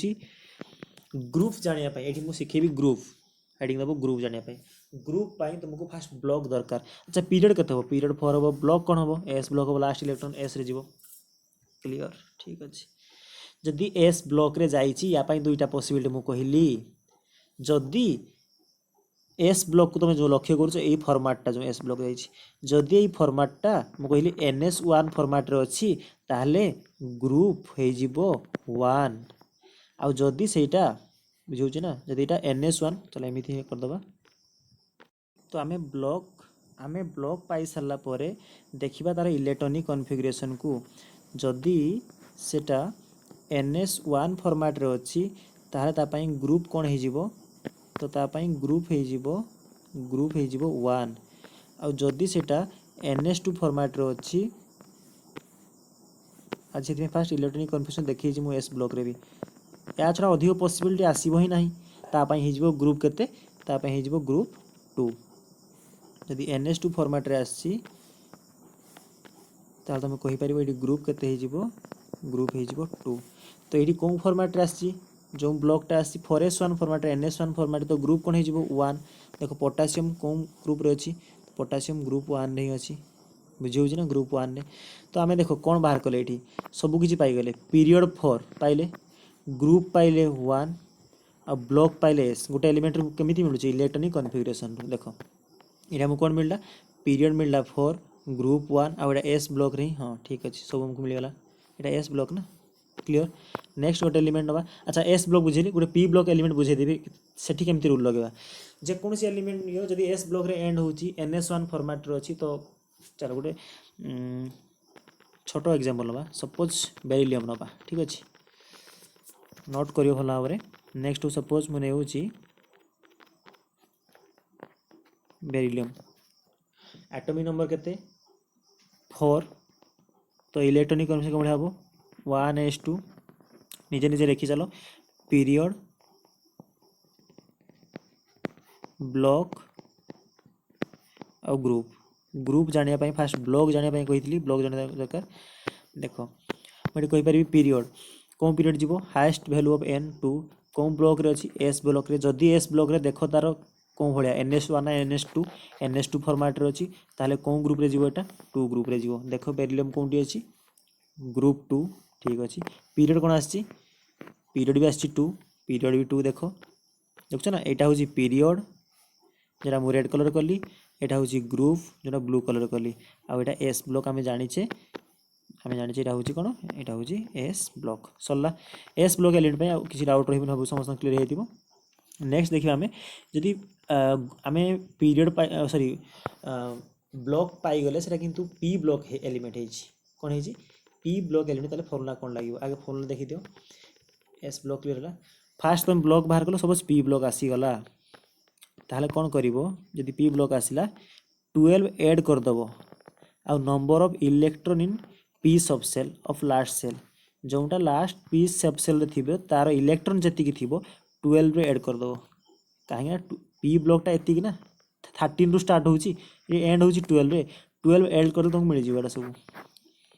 ग्रुप जानापी ये मुझे शिखेबी ग्रुप हेडिंग देव ग्रुप जानापी ग्रुप तुमको फास्ट ब्लॉक दरकार अच्छा पीरियड केते हो पीरियड 4 हम ब्लॉक कौन हम एस ब्लॉक हम लास्ट इलेक्ट्रॉन एस रे जीवो क्लियर ठीक अच्छे जदि एस ब्लॉक रे जाइछि या दुईटा पॉसिबिलिटी मु कहली जदि एस ब्लॉक को तुम जो लक्ष्य कर फर्माटा जो एस ब्लॉक जदि ये फर्माटा मुझे कहली NS1 फर्माट अच्छी ताहले ग्रुप हो 1 आउ जदि सेटा बुझे ना जदि यहाँ NS1 चलो एमती करदे तो आमे ब्लॉक पाई सारा पर देखा तार इलेक्ट्रॉनिक कॉन्फ़िगरेशन को जदि सेटा NS1 फॉर्मेट रे अच्छी ताहले तापाई ग्रुप कौन हो तो तापाई ग्रुप हो 1 आउ जदि सेटा NS2 फॉर्मेट रे अच्छी आज से फास्ट इलेक्ट्रॉनिक कन्फ्यूजन देखी मु एस ब्लॉक रे भी या छड़ा अधिक पॉसिबिलिटी आसीबो ही नहीं तापाई हो ग्रुप केते तापाई हो ग्रुप 2 जदि NS2 फॉर्मेट रे आसी ताल तुम कहि परिबो एडी ग्रुप केते हो ग्रुप हो 2 तो ये कौन फॉर्मेट रे आसी जो ब्लॉकटा आसी 4S1 फॉर्मेट रे NS1 फॉर्मेट तो ग्रुप कौन हो 1 देखो पोटासियम कौन ग्रुप रे अछि पोटासियम ग्रुप 1 रे अछि बुझे होछि ना ग्रुप 1 रे तो आमे देखो कौन बाहर कले एठी सब किछि पाई गले पीरियड 4 पाइले ग्रुप पाइले 1 आ ब्लॉक पाइले S गोटे एलिमेंट रे केमिति मिलुछि इलेक्ट्रॉनिक कॉन्फ़िगरेशन देखो इटा हमको कौन मिलला पीरियड मिलला 4 ग्रुप 1 आ एस ब्लॉक रे हाँ ठीक अच्छे सब हमको मिलगला इटा एस ब्लॉक ना क्लियर नेक्स्ट गोटे एलिमेंट नवा अच्छा एस ब्लॉक बुझेली गोटे पी ब्लॉक एलिमेंट बुझेदेवी सेठी केमती रूल लगेगा जेकोसी एलिमेंट नियो जदि एस ब्लॉक रे एंड होची NS1 फॉर्मेट रे अछि तो चलो गोटे छोटो एग्जांपल नवा सपोज बेरिलियम नवा ठीक अछि नोट करियो भला भाबरे नेक्स्ट सपोज मने होची बेरिलियम एटॉमिक नंबर केते 4 तो इलेक्ट्रॉनिक कन्फर्मेशन बढ़िया हम 1s2 निजे निजे लिखि चलो पीरियड ब्लॉक और ग्रुप जानिया पाई फास्ट ब्लॉक जानिया पाई कहितली ब्लॉक जानिया दरकार देखो मैं कहि परिबी पीरियड कौन पीरियड जीवो हाईएस्ट वैल्यू ऑफ n2 कौन ब्लॉक रे अछि s ब्लॉक रे जदि s ब्लॉक रे देखो तार कौन भलिया NS1 ना NS2 फॉर्मेट रे अछि ताले कौन ग्रुप रे जीवो एटा 2 ग्रुप रे जीवो देखो बेरिलियम कोनटी अछि ग्रुप 2 ठीक अछि पीरियड कोन आछि पीरियड भी आछि 2 पीरियड भी 2 देखो ना एटा होछि पीरियड जेटा मु रेड कलर कली एटा होछि ग्रुप जेटा ब्लू कलर कली आ एटा एस ब्लॉक आमे जानिछे एटा होछि कोन एटा होछि एस ब्लॉक सरला एस ब्लॉक एलिमेंट पे किछि डाउट रहिबो न समस्त क्लियर हेतिबो नेक्स्ट देखिबा आमे जदि आमे पीरियड सॉरी ब्लॉक पाई गले सेटा किंतु पी ब्लॉक एलिमेंट हेछि कोन हेछि पी ब्लॉक एलिमेंट ताले फॉर्मूला कोन लागिवो आगे फॉर्मूला देखि दियो एस ब्लॉक क्लियर होला फास्ट तुम ब्लॉक बाहर कलो सपोज पी ब्लॉक आसी गला ताहले कौन करिवो जदि पी ब्लॉक आसिला 12 ऐड कर दबो आ number of electron in p sub shell of last shell जोटा लास्ट पी सब सेल रे थिबे तार इलेक्ट्रॉन जति की थिबो 12 रे ऐड कर दबो काहे पी ब्लॉक टा एति ना 13 रु स्टार्ट होची ये एंड होची 12 रे 12 ऐड कर तुमको मिल जिवो एटा सब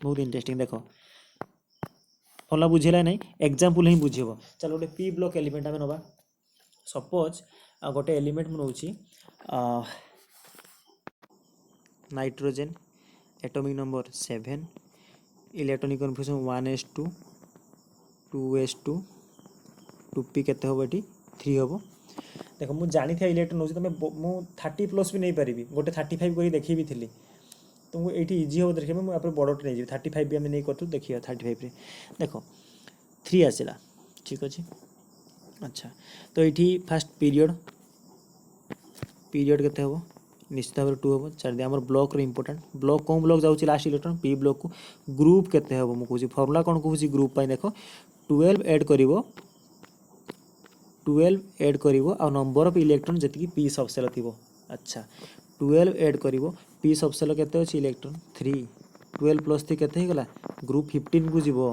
बहुत इंटरेस्टिंग देखो फला बुझेला नहीं एग्जांपल ही बुझेबो चलो गोटे पी ब्लॉक एलिमेंट आमे नबा सपोज गोटे एलिमेंट मु नउची nitrogen atomic number 7 electronic confirmation 1s2 2s2 2p केते होबो एटी 3 होबो देखो मु जानि था इलेक्ट्रॉन नउची तमे मु 30 प्लस भी नहीं पारिबी गोटे 35 करी देखि भी थिली तुमको ये इजी हो देखिए मुझे आप बड़टे नहीं 35 भी आम नहीं करूँ देखिए 35 रे देखो 3 आसला ठीक अच्छे अच्छा तो ये फास्ट पीरियड केते हम निश्चित भाव 2 हम छाड़ी आम ब्लॉक इंपोर्टेंट ब्लॉक कौन ब्लॉक जाऊँगी लास्ट इलेक्ट्रॉन पी ब्लॉक को ग्रुप केते हम मुझे फॉर्मूला कौन कहूँ ग्रुप देखो 12 ऐड करिवो 12 ऐड करिवो आ नंबर ऑफ इलेक्ट्रॉन जति पी सब सेल थिबो अच्छा 12 ऐड करिवो पी सब सेल केते अछि इलेक्ट्रॉन 3 12 प्लस 3 केते हिगला ग्रुप 15 को जीवो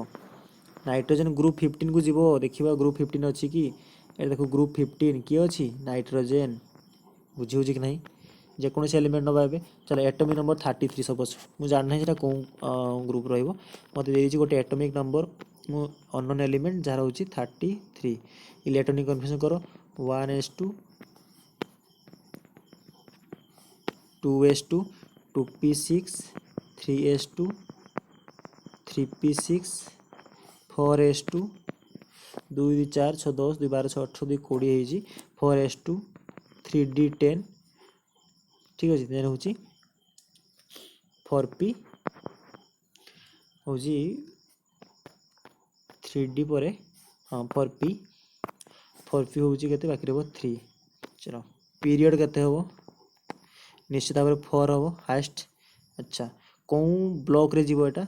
नाइट्रोजन ग्रुप 15 को जीवो देखिबा ग्रुप 15 अछि कि ए देखो ग्रुप 15 की अछि नाइट्रोजन बुझी होछि कि नहीं जे कोन से एलिमेंट नबा एबे चलो एटॉमिक नंबर 33 सपोज मु जान नै जेटा कोन ग्रुप रहइबो मते देछि गोटे एटॉमिक नंबर मु अननोन एलिमेंट जहार होछि 33 इलेक्ट्रॉनिक कन्फर्मेशन करो 1s2 2s2 2p6 3s2 3p6 4s2 2 4 6 10 2 12 6 18 2 20 4s2 3D10 ठीक अच्छे देन हूँ 4p हूँ 3D पर हाँ 4p हूँ के बाकी रहा 3 चलो पीरियड केते हम निश्चित भाव 4 हम हाएस्ट अच्छा कौ ब्लॉक रे जीवो एटा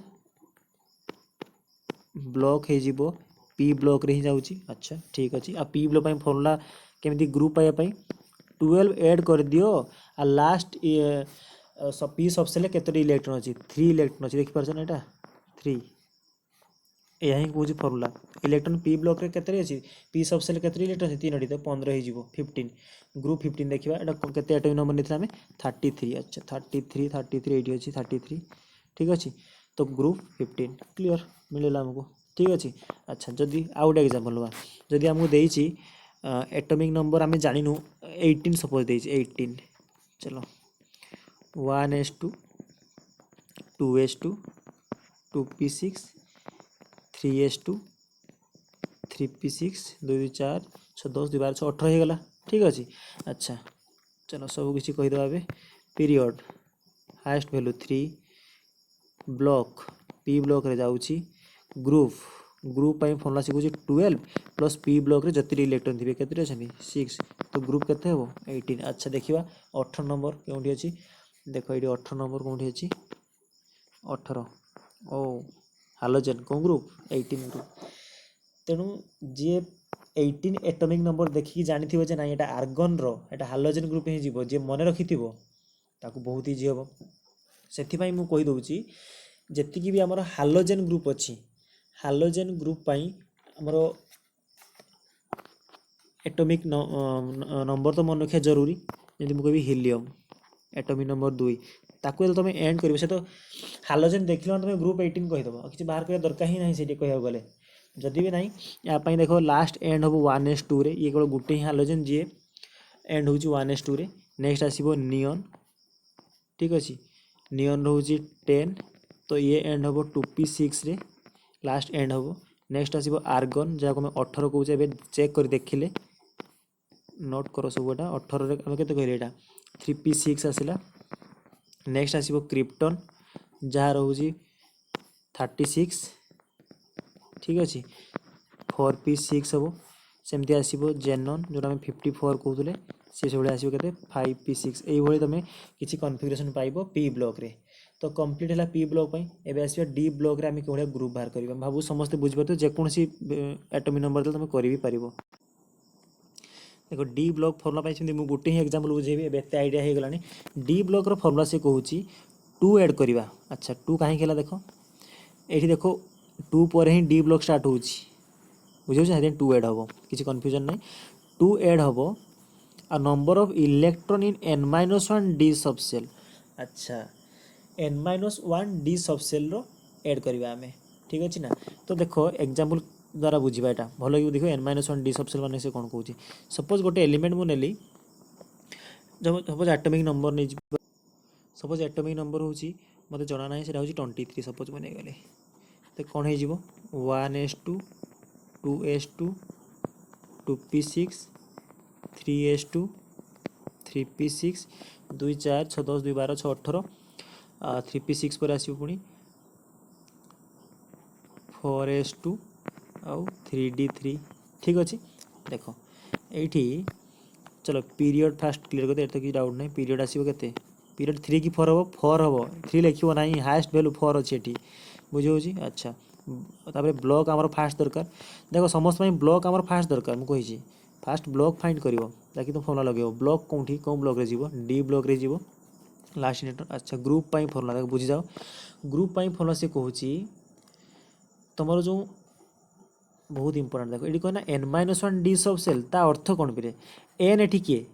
ब्लॉक हे जीवो पी ब्लॉक रे ही जाउची अच्छा ठीक अच्छे आ पी ब्लॉक फॉर्मूला केमिति ग्रुप पाइबा पई 12 ऐड कर दियो आ लास्ट पी सबसेल केतोटी इलेक्ट्रॉन अच्छी 3 इलेक्ट्रॉन अच्छी देखि परछन एटा 3 यह ही कहूँ फर्मूला इलेक्ट्रॉन पी ब्लॉक रे केतरे अच्छी पी सबसेल केतरे इलेक्ट्रॉन अच्छी 3 तो 15 ही जीवो 15 ग्रुप 15 देखिबा एटा केते एटॉमिक नंबर नेथला हमें 33 अच्छा 33 एटी अच्छी 33 ठीक अच्छे तो ग्रुप 15 क्लियर मिलला हमको ठीक अच्छे अच्छा जदि आउट एग्जांपल हुआ जदि हमको देइची एटॉमिक नंबर आम जानू 18 सपोज देइची 18 चलो 1s2 2s2 2p6 3s2 3p6 2 2 4 6 10 2 12 6 18 हो गला ठीक अच्छे अच्छा चलो सब किसी कहीदे ए period highest value 3 block p block रे जाउची ग्रुप फॉर्मूला शिखुची 12 प्लस पी ब्लॉक रे जति इलेक्ट्रॉन थे केते 6 तो ग्रुप केते हो 18 अच्छा देखिबा 18 नंबर केउठी अछि देखो ये 18 नंबर कौटी अच्छी 18 ओ हालोजेन कौन ग्रुप 18 ग्रुप तेणु जी 18 एटॉमिक नंबर देखिकी जानी जे ना यहाँ आर्गन रो हालोजेन ग्रुप ही जीव जी मन रखि ताकू बहुत इजी हम से मुझे दौची जी भी आमर हालोजेन ग्रुप अच्छी हालोजेन ग्रुप आमर एटॉमिक नंबर तो मन रखा जरूरी जमी मुझे कह हिलियम एटॉमिक नंबर 2 ताकू तुम एंड कर तो हालोजेन देख लो तुम ग्रुप 18 कहीदेव किसी बाहर कह दरकार ही ना से कह गले जदि भी ना या देख लास्ट एंड हम 1s2 रे ये केवल गोटे ही हालोजेन जी एंड हूँ 1s2 रे नेक्स्ट आसो नियन ठीक अच्छे नियन रोच 10 तो ये एंड हम 2p6 रे लास्ट एंड हम नेक्स्ट आसो आर्गन जहाँ को 18 कहे चेक कर देखिले नोट कर सबटा 18 आम के कहले 3p6 आसला नेक्स्ट आसो क्रिप्टन जहाँ रोचे 36 ठीक अच्छे 4p6 हम सेमती आसो जेनन जो आम 54 कहते सी सब आसो के 5p6 ये तुम किसी कन्फिगरेशन पाइब पी ब्लॉक रे तो कंप्लीट है पी ब्लॉक एवं आस डी ब्लॉक रे आम कौन ग्रुप बाहर करवा भाव समस्त बुझीपार जेकोसी एटॉमिक नंबर तुम कर भी पार देखो डी ब्लॉक फर्मुला मुझे गोटे ही एग्जांपल बुझेबी एत आइडिया हो गला डी ब्लॉक रो फर्मुला से कहूँ 2 ऐड करवा अच्छा 2 कहीं देख ये देख 2 पर ही डी ब्लॉक स्टार्ट हो बुझे 2 ऐड हम किसी कन्फ्यूजन नहीं 2 ऐड हम आ number of electron in n-1 d subshell अच्छा n-1 डी सबसेल रो ऐड करवा आम ठीक अच्छे ना तो देखो एग्जांपल द्वारा बुझा यहाँ भल देखो n-1 डी सबसेल मान से कौन कौन सपोज गोटे एलिमेंट मुझे नेली सपोज एटॉमिक नंबर नहीं सपोज एटॉमिक नंबर हूँ मत जना ना से 23 सपोज मुझे गले तो कौन हो 1s2 2s2 2p6 3s2 3p6 2 4 6 10 2 12 6 18 3p6 पर आसो पुणी 4s2 आउ 3d3 ठीक अच्छे देख ये चलो पीरियड फास्ट क्लीयर करते तो किसी डाउट नहीं पीरियड आसो के पीरियड 3 कि 4 हम 4 हम 3 लिखो ना हाएस्ट वैल्यू 4 अच्छे ये बुझे अच्छा तापर ब्लॉक आमर फास्ट दरकार देख समस्त ब्लॉक आमर फास्ट दरकार मुझे फास्ट ब्लॉक फाइंड कर ताकि तुम फर्मुला लगे ब्लॉक कौटी कौ ब्लॉक रे जीवो डी ब्लॉक रे जीवो लास्ट इलेक्ट्रॉन अच्छा ग्रुप पाई फर्मुला देख बुझी जाओ ग्रुप पाई फर्मुला से कहूँ तुम जो बहुत इंपोर्टेंट देखो ये कहना n-1 डी सबसेल ता अर्थ कौन पे एन एटी किए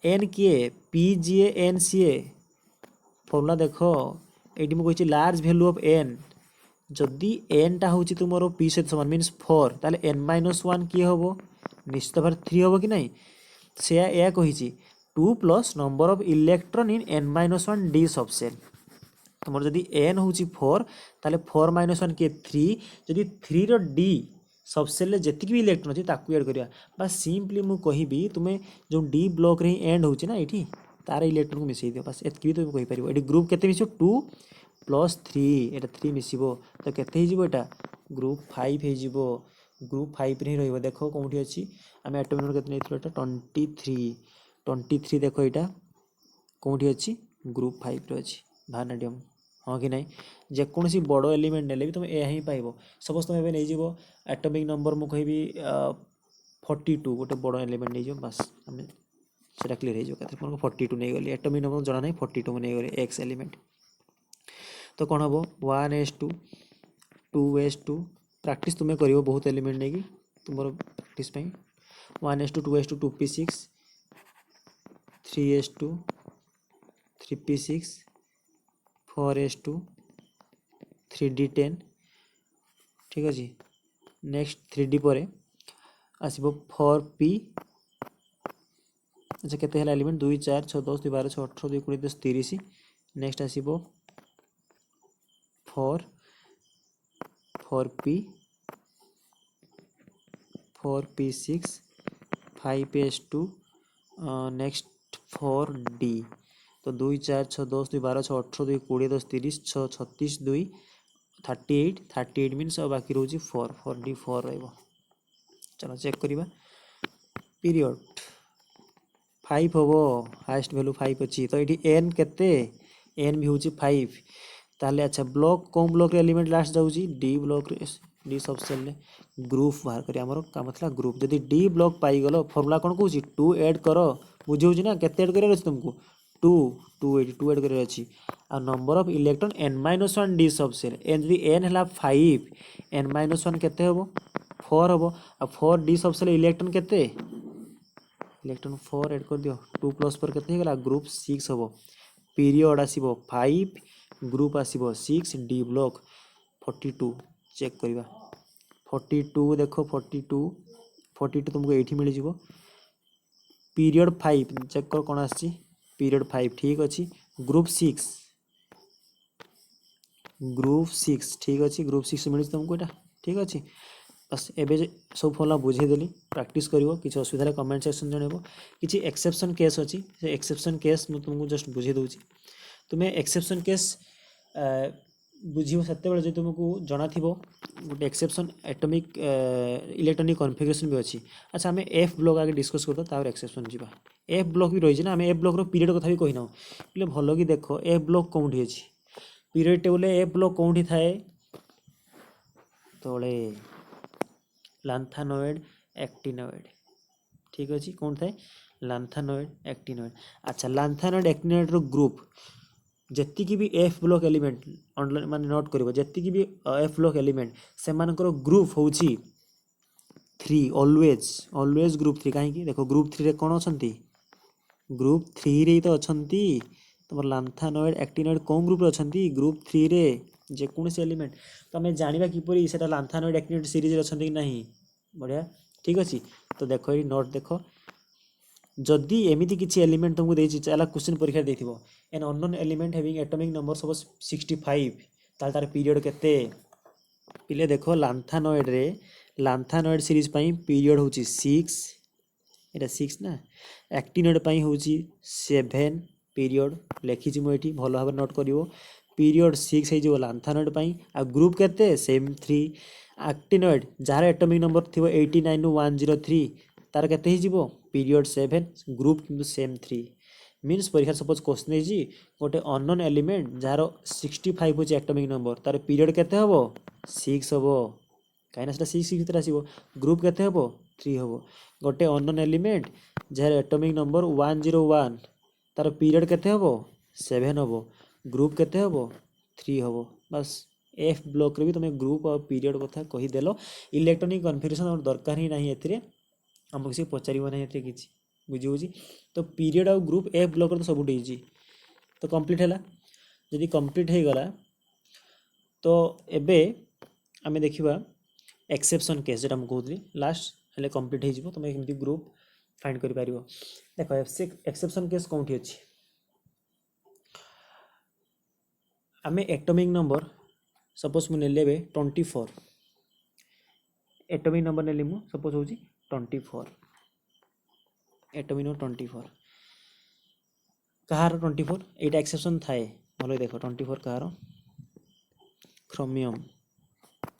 एन किए पी जी एन सी ए फर्मुला देख ये मुझे लार्ज वैल्यू ऑफ एन जदि एन टा हूँ तुम पी सहित समान मीन्स 4 ताले n-1 किए हम निश्चित भाव 3 हम कि नहीं से या कही 2 plus number of electron in n-1 d subshell तुम जदि एन हूँ 4 ताले 4 - 1 किए 3 जदि 3 रो डी सबसेल जितकी भी इलेक्ट्रॉन अच्छी ताकू ऐड करवा बस सिंपली मु कहबी तुम्हें जो डी ब्लॉक रे एंड होची ना ये तार इलेक्ट्रॉन को मिसई दियो बस एतकी भी तुम कहि परिबो एटी ग्रुप केते मिसियो 2 प्लस 3 एटा 3 मिसिबो तो केते हे जिवो एटा ग्रुप 5 हे जिवो ग्रुप 5 रे रहइबो देखो कोठी अछि आमे एटॉमिक नंबर केते नेथिलो एटा 23 देखो एटा कोठी अछि ग्रुप 5 रे अछि भानाडियम हाँ कि नहीं जेकोसी बड़ एलिमेंट नेले भी तुम यह ही पाइब सपोज तुम नहीं जीव एटॉमिक नंबर मु कहबी 42 गोटे बड़ एलिमेंट नहीं बस आम से क्लीयर हो 42 नहीं गली एटॉमिक नंबर जना नहीं 42 नहीं गली एक्स एलिमेंट तो कौन हम 1s2 2s2 प्रैक्टिस तुम्हें कर बहुत एलिमेंट नहीं तुम practice 1s2 2s2 2p6 3s2 3p6 4s2 3d10 ठीक अच्छे नेक्स्ट 3d पर आसब 4p अच्छा केते element 2 4 6 10 2 12 6 18 2 20 10 30 next आसब 4p 4p6 5s2 next 4d तो 2 4 6 10 2 12 6 18 2 20 10 30 6 36 2 38 मीनस और बाकी रोज 4d 4 रहा चलो चेक करवा पीरियड 5 हम हाएस्ट वैल्यू 5 अच्छी तो ये एन केते एन भी हूँ 5 ताले अच्छा ब्लॉक कौन ब्लॉक एलिमेंट लास्ट जाऊँगी D block D subshell group बाहर करिया हमर काम था ग्रुप जदि डी ब्लॉक पाईगल फर्मुला कौन कौन 2 ऐड कर बुझे ना केते ऐड कर तुमको 2 ऐड कर आ number of electron n-1 d subshell n जदि n है 5 n-1 केते हम 4 हम आ 4 डी सबसेल इलेक्ट्रॉन केते इलेक्ट्रॉन 4 ऐड कर दियो 2 प्लस 4 केते गला ग्रुप 6 हम पीरियड आसीबो 5 ग्रुप आसीबो 6 डी ब्लॉक 42 चेक करवा 42 देखो 42 तुमको ये मिल जाव पीरियड 5 चेक कर कौन आसी पीरियड 5 ठीक अच्छी ग्रुप 6 ठीक अच्छी ग्रुप 6 मिली तुमको यहाँ ठीक अच्छे बस एवं सब फॉर्मुला बुझेदेली प्रैक्टिस करिवो किसी असुविधा कमेंट सेक्शन जनइबो किसी एक्सेप्शन केस अच्छी से एक्सेप्शन केस मुझे तुमको जस्ट बुझे दूसरी तुम्हें एक्सेप्शन केस बुझो से जो तुमको जना थी गोटे एक्सेप्शन एटॉमिक इलेक्ट्रॉनिक कॉन्फ़िगरेशन भी अच्छी अच्छा आम एफ ब्लॉक आगे डिस्कस कर एक्सेप्शन जी एफ ब्लॉक भी रही ना आम एफ ब्लॉक पीरियड कथा भी कही ना बोले भल कि देख एफ ब्लॉक कौटी अच्छी पीरियड टेबल एफ ब्लॉक कौटी थाए तले लांथानोइड एक्टिनोइड ठीक अच्छे कौन थाए लांथानोइड एक्टिनोइड अच्छा लांथानोइड एक्टिनोइड ग्रुप जेतिकी भी एफ ब्लॉक एलिमेंट मान नोट करिवो जेतिकी भी एफ ब्लॉक एलिमेंट से मानकर ग्रुप होउची 3 ऑलवेज ग्रुप 3 कहीं देखो ग्रुप 3 रे कौन अच्छा ग्रुप 3 रे तो अच्छा तुम लांथानोइड एक्टिनोइड कौन ग्रुप अच्छा ग्रुप 3 रे जेकोसी एलिमेंट तो आम जाना किपरि से लांथानोइड एक्टिनोइड सीरीज अच्छा कि नहीं बढ़िया ठीक अच्छे तो देखो ये नोट देख जदि एमती किसी एलिमेंट तुमको देती चला क्वेश्चन परीक्षा देथिबो an unknown element having atomic number suppose 65 तार पीरियड केते पिले देखो लांथानोइड सीरीज पई पीरियड होची 6 एटा 6 ना एक्टिनोइड पई होची 7 पीरियड लिखी मु एठी भलो भाबे नोट करिवो पीरियड 6 है जो लांथानोइड पई आ ग्रुप केते सेम 3 एक्टिनोइड जार एटॉमिक नंबर थिबो 89103 तार केते ही जीवो पीरियड 7 ग्रुप किंतु सेम 3 मीन्स परीक्षा सपोज क्वेश्चन है गोटे अननोन एलिमेंट जार 65 होची एटॉमिक नंबर तार पीरियड केते हबो 6 हबो कहीं 6 भीतर आसीबो ग्रुप केते हबो 3 हबो गोटे unknown element jar atomic number 101 तार पीरियड केते हबो 7 हबो ग्रुप केते हबो 3 हबो बस एफ ब्लॉक रे भी तुम ग्रुप और पीरियड कथा कहीदेल इलेक्ट्रॉनिक कन्फिगरेशन दरकार ही नहीं एथिरे आम किसी पचार ना कि बुझी तो पीरियड और ग्रुप एफ ब्लॉक तो सब तो कंप्लीट है जदि कंप्लीट हो गला तो एबे आमे देखिबा एक्सेप्शन केस जेटा कहूली लास्ट हेले कंप्लीट हो तुम एमती ग्रुप फाइंड कर पारिबो देखो एक्सेप्शन केस कौटी अच्छी आमे एटॉमिक नंबर सपोज मुझे 24 एटॉमिक नंबर नेली मु सपोज होची 24 एटॉमिक नंबर 24 कहार 24 एटा एक्सेप्शन थाए भलो देखो 24 कहार क्रोमियम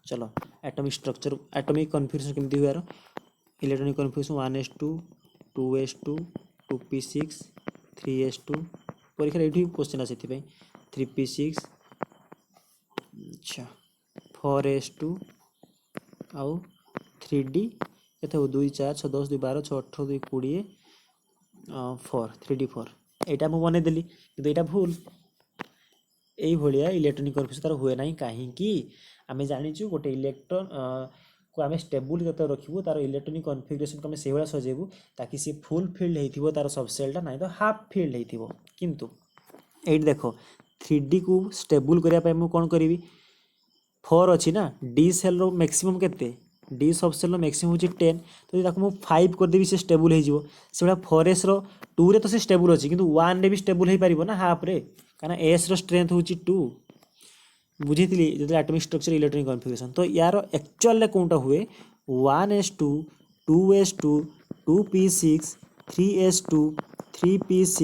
चलो एटॉमिक स्ट्रक्चर एटॉमिक कन्फ्यूजन केमती हुआ यार electronic confusion 1s2 2s2 2p6 3s2 परीक्षा ये क्वेश्चन आसी 3p6 अच्छा 4s2 आउ 3d केते 2 4 6 10 2 12 6 18 2 20 4 3d4 एटा मु बने देली किंतु एटा भूल एई भलिया इलेक्ट्रॉनिक कन्फ्यूजन तार हुए नाही काहे कि आमे जानिछु गोटे इलेक्ट्रॉन को आमे स्टेबल केते रखिबु तार इलेक्ट्रॉनिक कन्फिगरेशन को आमे सेवला सजेबु ताकि से फुल फिल्ड हेतिबो तार सब सेलटा नाही तो हाफ फिल्ड हेतिबो किंतु एट देखो 3d को स्टेबल करिया पय मु कोन करिवि 4 अछि ना d सेल रो मैक्सिमम केते d सब सेल रो मैक्सिमम होची 10 तो ताको मु 5 कर देबी से स्टेबल हे जिवो सेबा 4s रो 2 रे तो से स्टेबल अछि किंतु 1 रे भी स्टेबल हे परिबो ना हाफ रे काना s रो स्ट्रेंथ होची 2 बुझीतिली जदि एटॉमिक स्ट्रक्चर इलेक्ट्रॉनिक कन्फिगरेशन तो यार एक्चुअल ले कोनटा हुए 1s2 2s2 2p6 3s2 3p6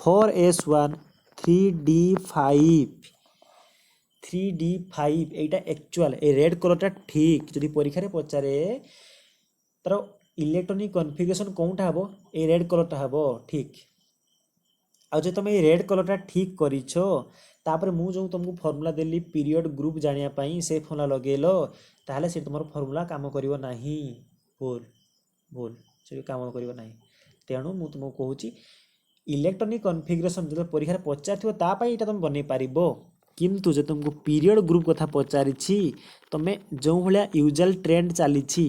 4s1 3d5 3d5 एटा एक्चुअल ए रेड कलरटा ठीक जदि परीक्षा रे पचारे तार इलेक्ट्रॉनिक कन्फिगरेशन कोनटा हबो ए रेड कलरटा हबो ठीक आ जे तुम ए रेड कलरटा ठीक करिछो तापर मु जो तुमको फार्मूला देली पीरियड ग्रुप जानिया पई से फार्मूला लगेलो ताहले से तुमर फार्मूला काम करिवो नाही भूल भूल से काम करिवो नाही तेणु मु तुमको कहूची इलेक्ट्रॉनिक कन्फिगरेशन जो परीक्षा रे पचारथिबो ता पई एटा तुम बनै पारिबो किंतु जे तुमको पीरियड ग्रुप कथा पचारिछि तमे जो भलिया यूजुअल ट्रेंड चलीछि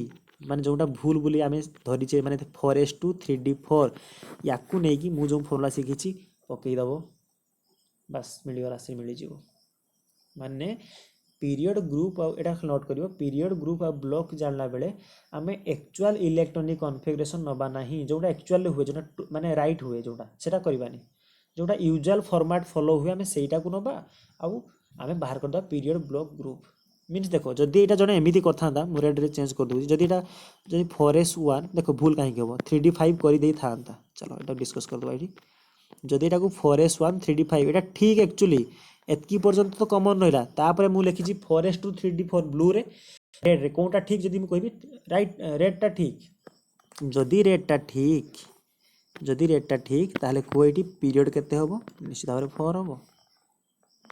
माने जोटा भूल बोली आमे धरिछे माने 4s2 3d4 याकू नै कि मु जो फार्मूला सिखिछि पकई दबो बस मिलियो राशि मिली जीवो माने पीरियड ग्रुप एटा नोट करियो पीरियड ग्रुप आ ब्लॉक जानला बेले आमे एक्चुअल इलेक्ट्रॉनिक कन्फिगरेशन नबा नाही जोटा एक्चुअल हुए जोटा माने राइट हुए जोटा सेटा करबानी जोटा यूजुअल फॉर्मेट फॉलो हुए आमे सेटा को नबा आउ आमे बाहर करदा पीरियड ब्लॉक ग्रुप मीन्स देखो जदि एटा जने एमिति करथांदा मु रेड रे चेंज कर दूची जदि एटा जदि 4s1 देखो भूल काहे के हो 3d5 करि देई थांता चलो एटा डिस्कस कर दो एठी जदि एटा को 4s1 3d5 एटा ठीक एक्चुअली एतकी पर्यंत तो कॉमन रहिला तापरे मु लिखिची 4s2 3d4 ब्लू रे रेड रे कोनटा ठीक जदि मु कहबी राइट रेड टा ठीक जदि रेड टा ठीक ताहले को एटी पीरियड केते होबो निश्चित भाबरे 4 होबो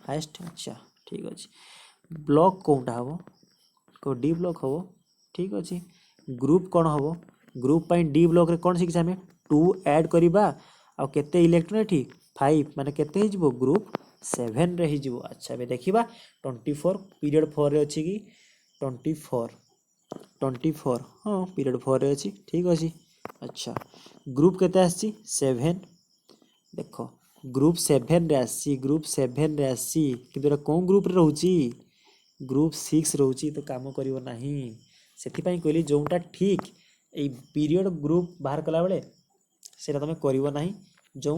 हाईएस्ट अच्छा ठीक अछि ब्लॉक कोनटा होबो को डी ब्लॉक होबो ठीक अछि ग्रुप कोन होबो ग्रुप पई डी ब्लॉक रे कोन सिखि हमें 2 ऐड करिबा आ केते इलेक्ट्रॉन एठी 5 माने केते हे जिवो ग्रुप 7 रे हे जिवो अच्छा बे देखिबा 24 पीरियड 4 रे अछि कि 24 हां पीरियड 4 रे अछि ठीक अछि अच्छा ग्रुप केते आछि 7 देखो ग्रुप 7 रे आसी ग्रुप 7 रे आसी किंतु कोन ग्रुप रे रहउची ग्रुप 6 रहउची तो काम करिवो नाही सेति पई कहली जोटा ठीक ए पीरियड ग्रुप बाहर कला बेले सेटा तमे करिवो नाही जो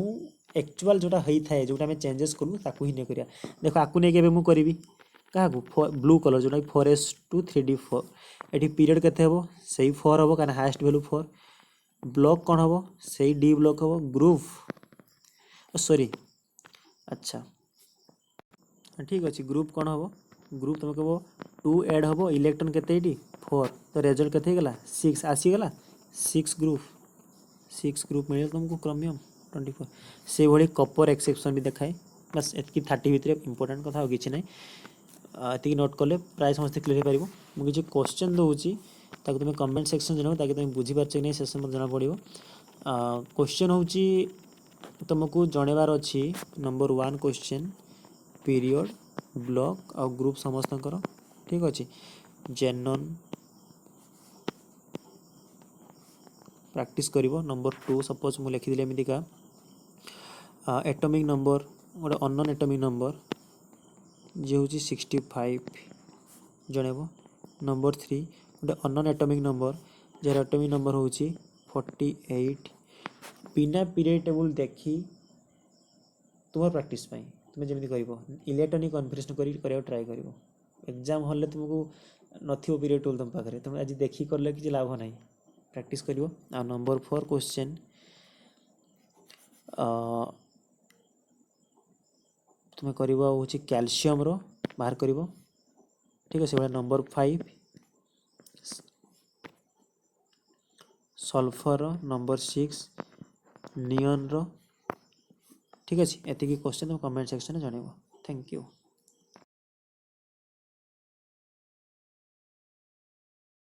एक्चुअल जोटा हेई थाए जोटा में चेंजेस करू ताकू ही नै करिया देखो आकू नै केबे मु करबी काहाकू ब्लू कलर जोटा 4s2 3d4 एठी पीरियड केते हेबो सेही 4 हेबो काना हाईएस्ट वैल्यू 4 ब्लॉक कोन हेबो सेही डी ब्लॉक हेबो ग्रुप सॉरी अच्छा ठीक अछि ग्रुप कोन हेबो ग्रुप तुम कहबो 2 ऐड हेबो इलेक्ट्रॉन केते एठी 4 तो रिजल्ट केते गेला 6 आसी गेला 6 ग्रुप मिले तुमको क्रोमियम 24 से भली कॉपर एक्सेप्शन भी देखाए बस एतकी 30 भितरे इंपोर्टेंट कथा किछि नै एतकी नोट करले प्राय समस्त क्लियर हे परिबो मु किछि क्वेश्चन दोउची ताकि तुम कमेंट सेक्शन जनाओ ताकि तुम बुझी पारछ कि नै सेशन मत जना पड़िबो क्वेश्चन होउची तुमको जणेबार अछि नंबर 1 क्वेश्चन पीरियड ब्लॉक और ग्रुप समस्त ठीक अच्छे जेनन प्रैक्टिस करिवो नंबर 2 सपोज मु लिखि दिले एमितिका एटॉमिक नंबर गोटे अननोन एटॉमिक नंबर जे होची 65 जणेबो नंबर 3 गोटे अननोन एटॉमिक नंबर जे एटॉमिक नंबर होची 48 बिना पीरियड टेबल देखी तुम प्रैक्टिस पाई तुम जमी कर इलेक्ट्रॉनिक कन्फिगरेशन कर ट्राए कर एग्जाम हॉल तुमको नथिबो पीरियड टेबल तुम पाखरे तुम आज देखी करले किसी लाभ नहीं प्रैक्टिस करिवो आ नंबर 4 क्वेश्चन तुम्हें करिवो होची कैल्शियम रो बाहर करिवो ठीक है नंबर 5 सल्फर नंबर 6 नियन रो ठीक है एति क्वेश्चन तुम कमेंट सेक्शन में जणैबो थैंक यू।